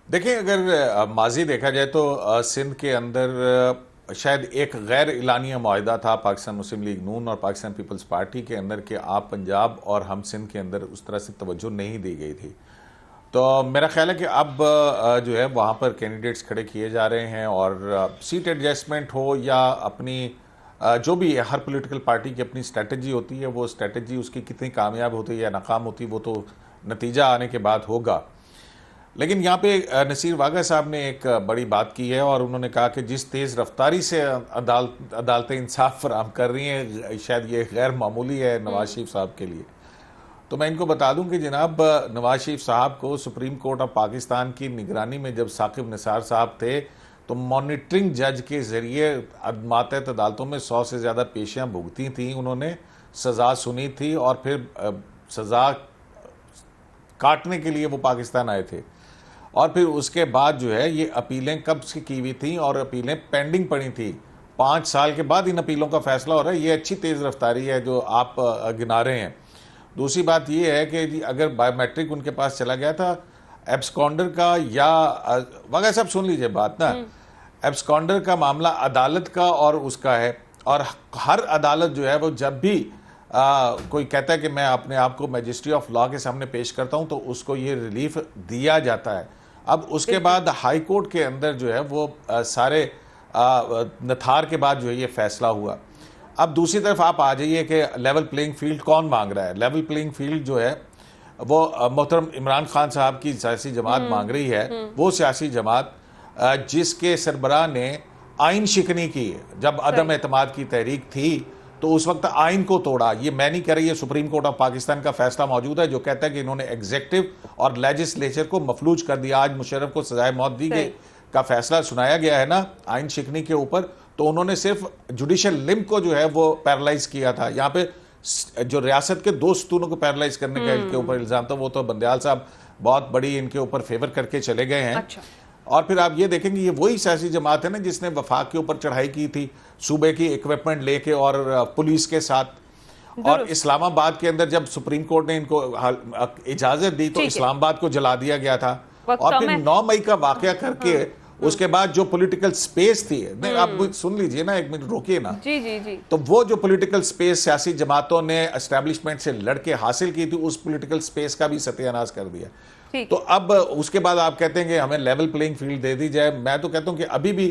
देखिए, अगर माजी देखा जाए तो सिंध के अंदर शायद एक गैर इलानिया मुआहिदा था पाकिस्तान मुस्लिम लीग नून और पाकिस्तान पीपल्स पार्टी के अंदर कि आप पंजाब और हम सिंध के अंदर उस तरह से तवज्जो नहीं दी गई थी। तो मेरा ख्याल है कि अब जो है वहाँ पर कैंडिडेट्स खड़े किए जा रहे हैं, और सीट एडजस्टमेंट हो या अपनी जो भी है, हर पॉलिटिकल पार्टी की अपनी स्ट्रेटजी होती है, वो स्ट्रेटजी उसकी कितनी कामयाब होती है या नाकाम होती है वो तो नतीजा आने के बाद होगा। लेकिन यहाँ पे नसीर वाघा साहब ने एक बड़ी बात की है, और उन्होंने कहा कि जिस तेज़ रफ्तारी से अदालतें इंसाफ फराहम कर रही हैं, शायद ये गैर मामूली है नवाज शरीफ साहब के लिए। तो मैं इनको बता दूं कि जनाब नवाज शरीफ साहब को सुप्रीम कोर्ट ऑफ पाकिस्तान की निगरानी में जब साकिब निसार साहब थे, तो मॉनिटरिंग जज के ज़रिए मातहत अदालतों में 100 से ज़्यादा पेशियाँ भुगती थी, उन्होंने सज़ा सुनी थी, और फिर सज़ा काटने के लिए वो पाकिस्तान आए थे। और फिर उसके बाद जो है ये अपीलें कब से की हुई थी और अपीलें पेंडिंग पड़ी थी। 5 साल के बाद इन अपीलों का फैसला हो रहा है। ये अच्छी तेज़ रफ्तारी है जो आप गिना रहे हैं। दूसरी बात ये है कि अगर बायोमेट्रिक उनके पास चला गया था एब्सकॉन्डर का, या वगैरह सब सुन लीजिए बात ना, एब्सकॉन्डर का मामला अदालत का और उसका है, और हर अदालत जो है वो जब भी कोई कहता है कि मैं अपने आप को मजिस्ट्री ऑफ लॉ के सामने पेश करता हूं तो उसको ये रिलीफ दिया जाता है। अब उसके बाद हाई कोर्ट के अंदर जो है वो सारे नथार के बाद जो है ये फैसला हुआ। अब दूसरी तरफ आप आ जाइए कि लेवल प्लेइंग फील्ड कौन मांग रहा है। लेवल प्लेइंग फील्ड जो है वो मोहतरम इमरान खान साहब की सियासी जमात मांग रही है। वो सियासी जमात जिसके सरबराह ने आइन शिकनी की, जब अदम एतमाद की तहरीक थी तो उस वक्त आइन को तोड़ा। ये मैं नहीं कह रही, है सुप्रीम कोर्ट ऑफ पाकिस्तान का फैसला मौजूद है जो कहता है कि इन्होंने एग्जीक्यूटिव और लेजिस्लेचर को मफलूज कर दिया। आज मुशर्रफ को सजाए मौत दी गई का फैसला सुनाया गया है ना आइन शिकनी के ऊपर, तो उन्होंने सिर्फ जुडिशल लिम्ब को जो है वो पैरालाइज किया था। यहाँ पे जो रियासत के 2 सतूनों को पैरालाइज करने का इनके ऊपर इल्जाम था, वो तो बंदयाल साहब बहुत बड़ी इनके ऊपर फेवर करके चले गए हैं। अच्छा। और फिर आप ये देखेंगे ये वही सियासी जमात है ना जिसने वफाक के ऊपर चढ़ाई की थी सूबे की इक्विपमेंट लेके और पुलिस के साथ, और इस्लामाबाद के अंदर जब सुप्रीम कोर्ट ने इनको इजाजत दी तो इस्लामाबाद को जला दिया गया था। और फिर 9 मई का वाकया करके उसके बाद जो पॉलिटिकल स्पेस थी, आप सुन लीजिए ना, एक मिनट रोकिए ना। जी। तो वो जो पॉलिटिकल स्पेस सियासी जमातों ने एस्टेब्लिशमेंट से लड़के हासिल की थी, उस पॉलिटिकल स्पेस का भी सत्यानाश कर दिया। तो अब उसके बाद आप कहते हैं कि हमें लेवल प्लेइंग फील्ड दे दी जाए। मैं तो कहता हूं कि अभी भी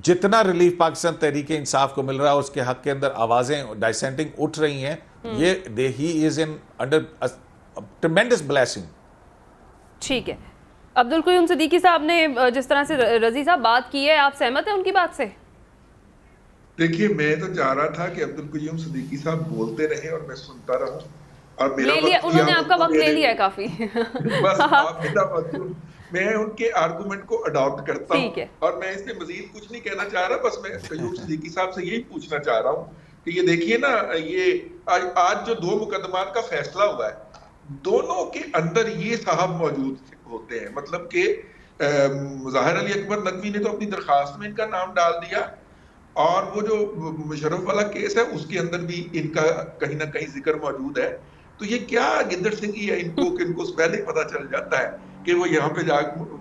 जितना रिलीफ पाकिस्तान तहरीके इंसाफ को मिल रहा है, उसके हक के अंदर आवाजें डिसेंटिंग उठ रही हैं। ये he is in under ट्रेमेंडस blessing. ठीक है, अब्दुल क़य्यूम सिद्दीकी साहब ने जिस तरह से रजी साहब बात की है, आप सहमत हैं उनकी बात से? देखिए, मैं तो चाह रहा था कि अब्दुल क़य्यूम सिद्दीकी साहब बोलते रहे और मैं सुनता रहूं, और मेरा उन्होंने आपका वक्त ले लिया है काफी। बस मैं उनके आर्गुमेंट को अडॉप्ट करता हूं, और मैं इससे मजीद कुछ नहीं कहना चाह रहा। बस मैं क़य्यूम सिद्दीकी साहब से यही पूछना चाह रहा हूं कि ये देखिए ना, ये आज जो 2 मुकदमात का फैसला हुआ है, दोनों के अंदर ये साहब मौजूद होते हैं। मतलब कि ज़ाहिर अली अकबर नकवी ने तो अपनी दरखास्त में इनका नाम डाल दिया, और वो जो मुशर्रफ वाला केस है उसके अंदर भी इनका कहीं ना कहीं जिक्र मौजूद है। तो ये क्या गिद्दड़ सिंगी है इनको पहले पता चल जाता है कि वो यहाँ पे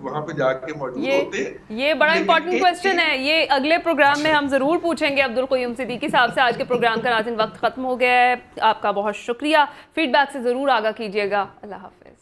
वहां पे जाके मौजूद होते हैं। ये बड़ा इंपॉर्टेंट क्वेश्चन है, ये अगले प्रोग्राम में हम जरूर पूछेंगे अब्दुल क़य्यूम सिद्दीकी साहब से। आज के प्रोग्राम का नाज़रीन वक्त खत्म हो गया है। आपका बहुत शुक्रिया, फीडबैक से जरूर आगाह कीजिएगा। अल्लाह हाफिज।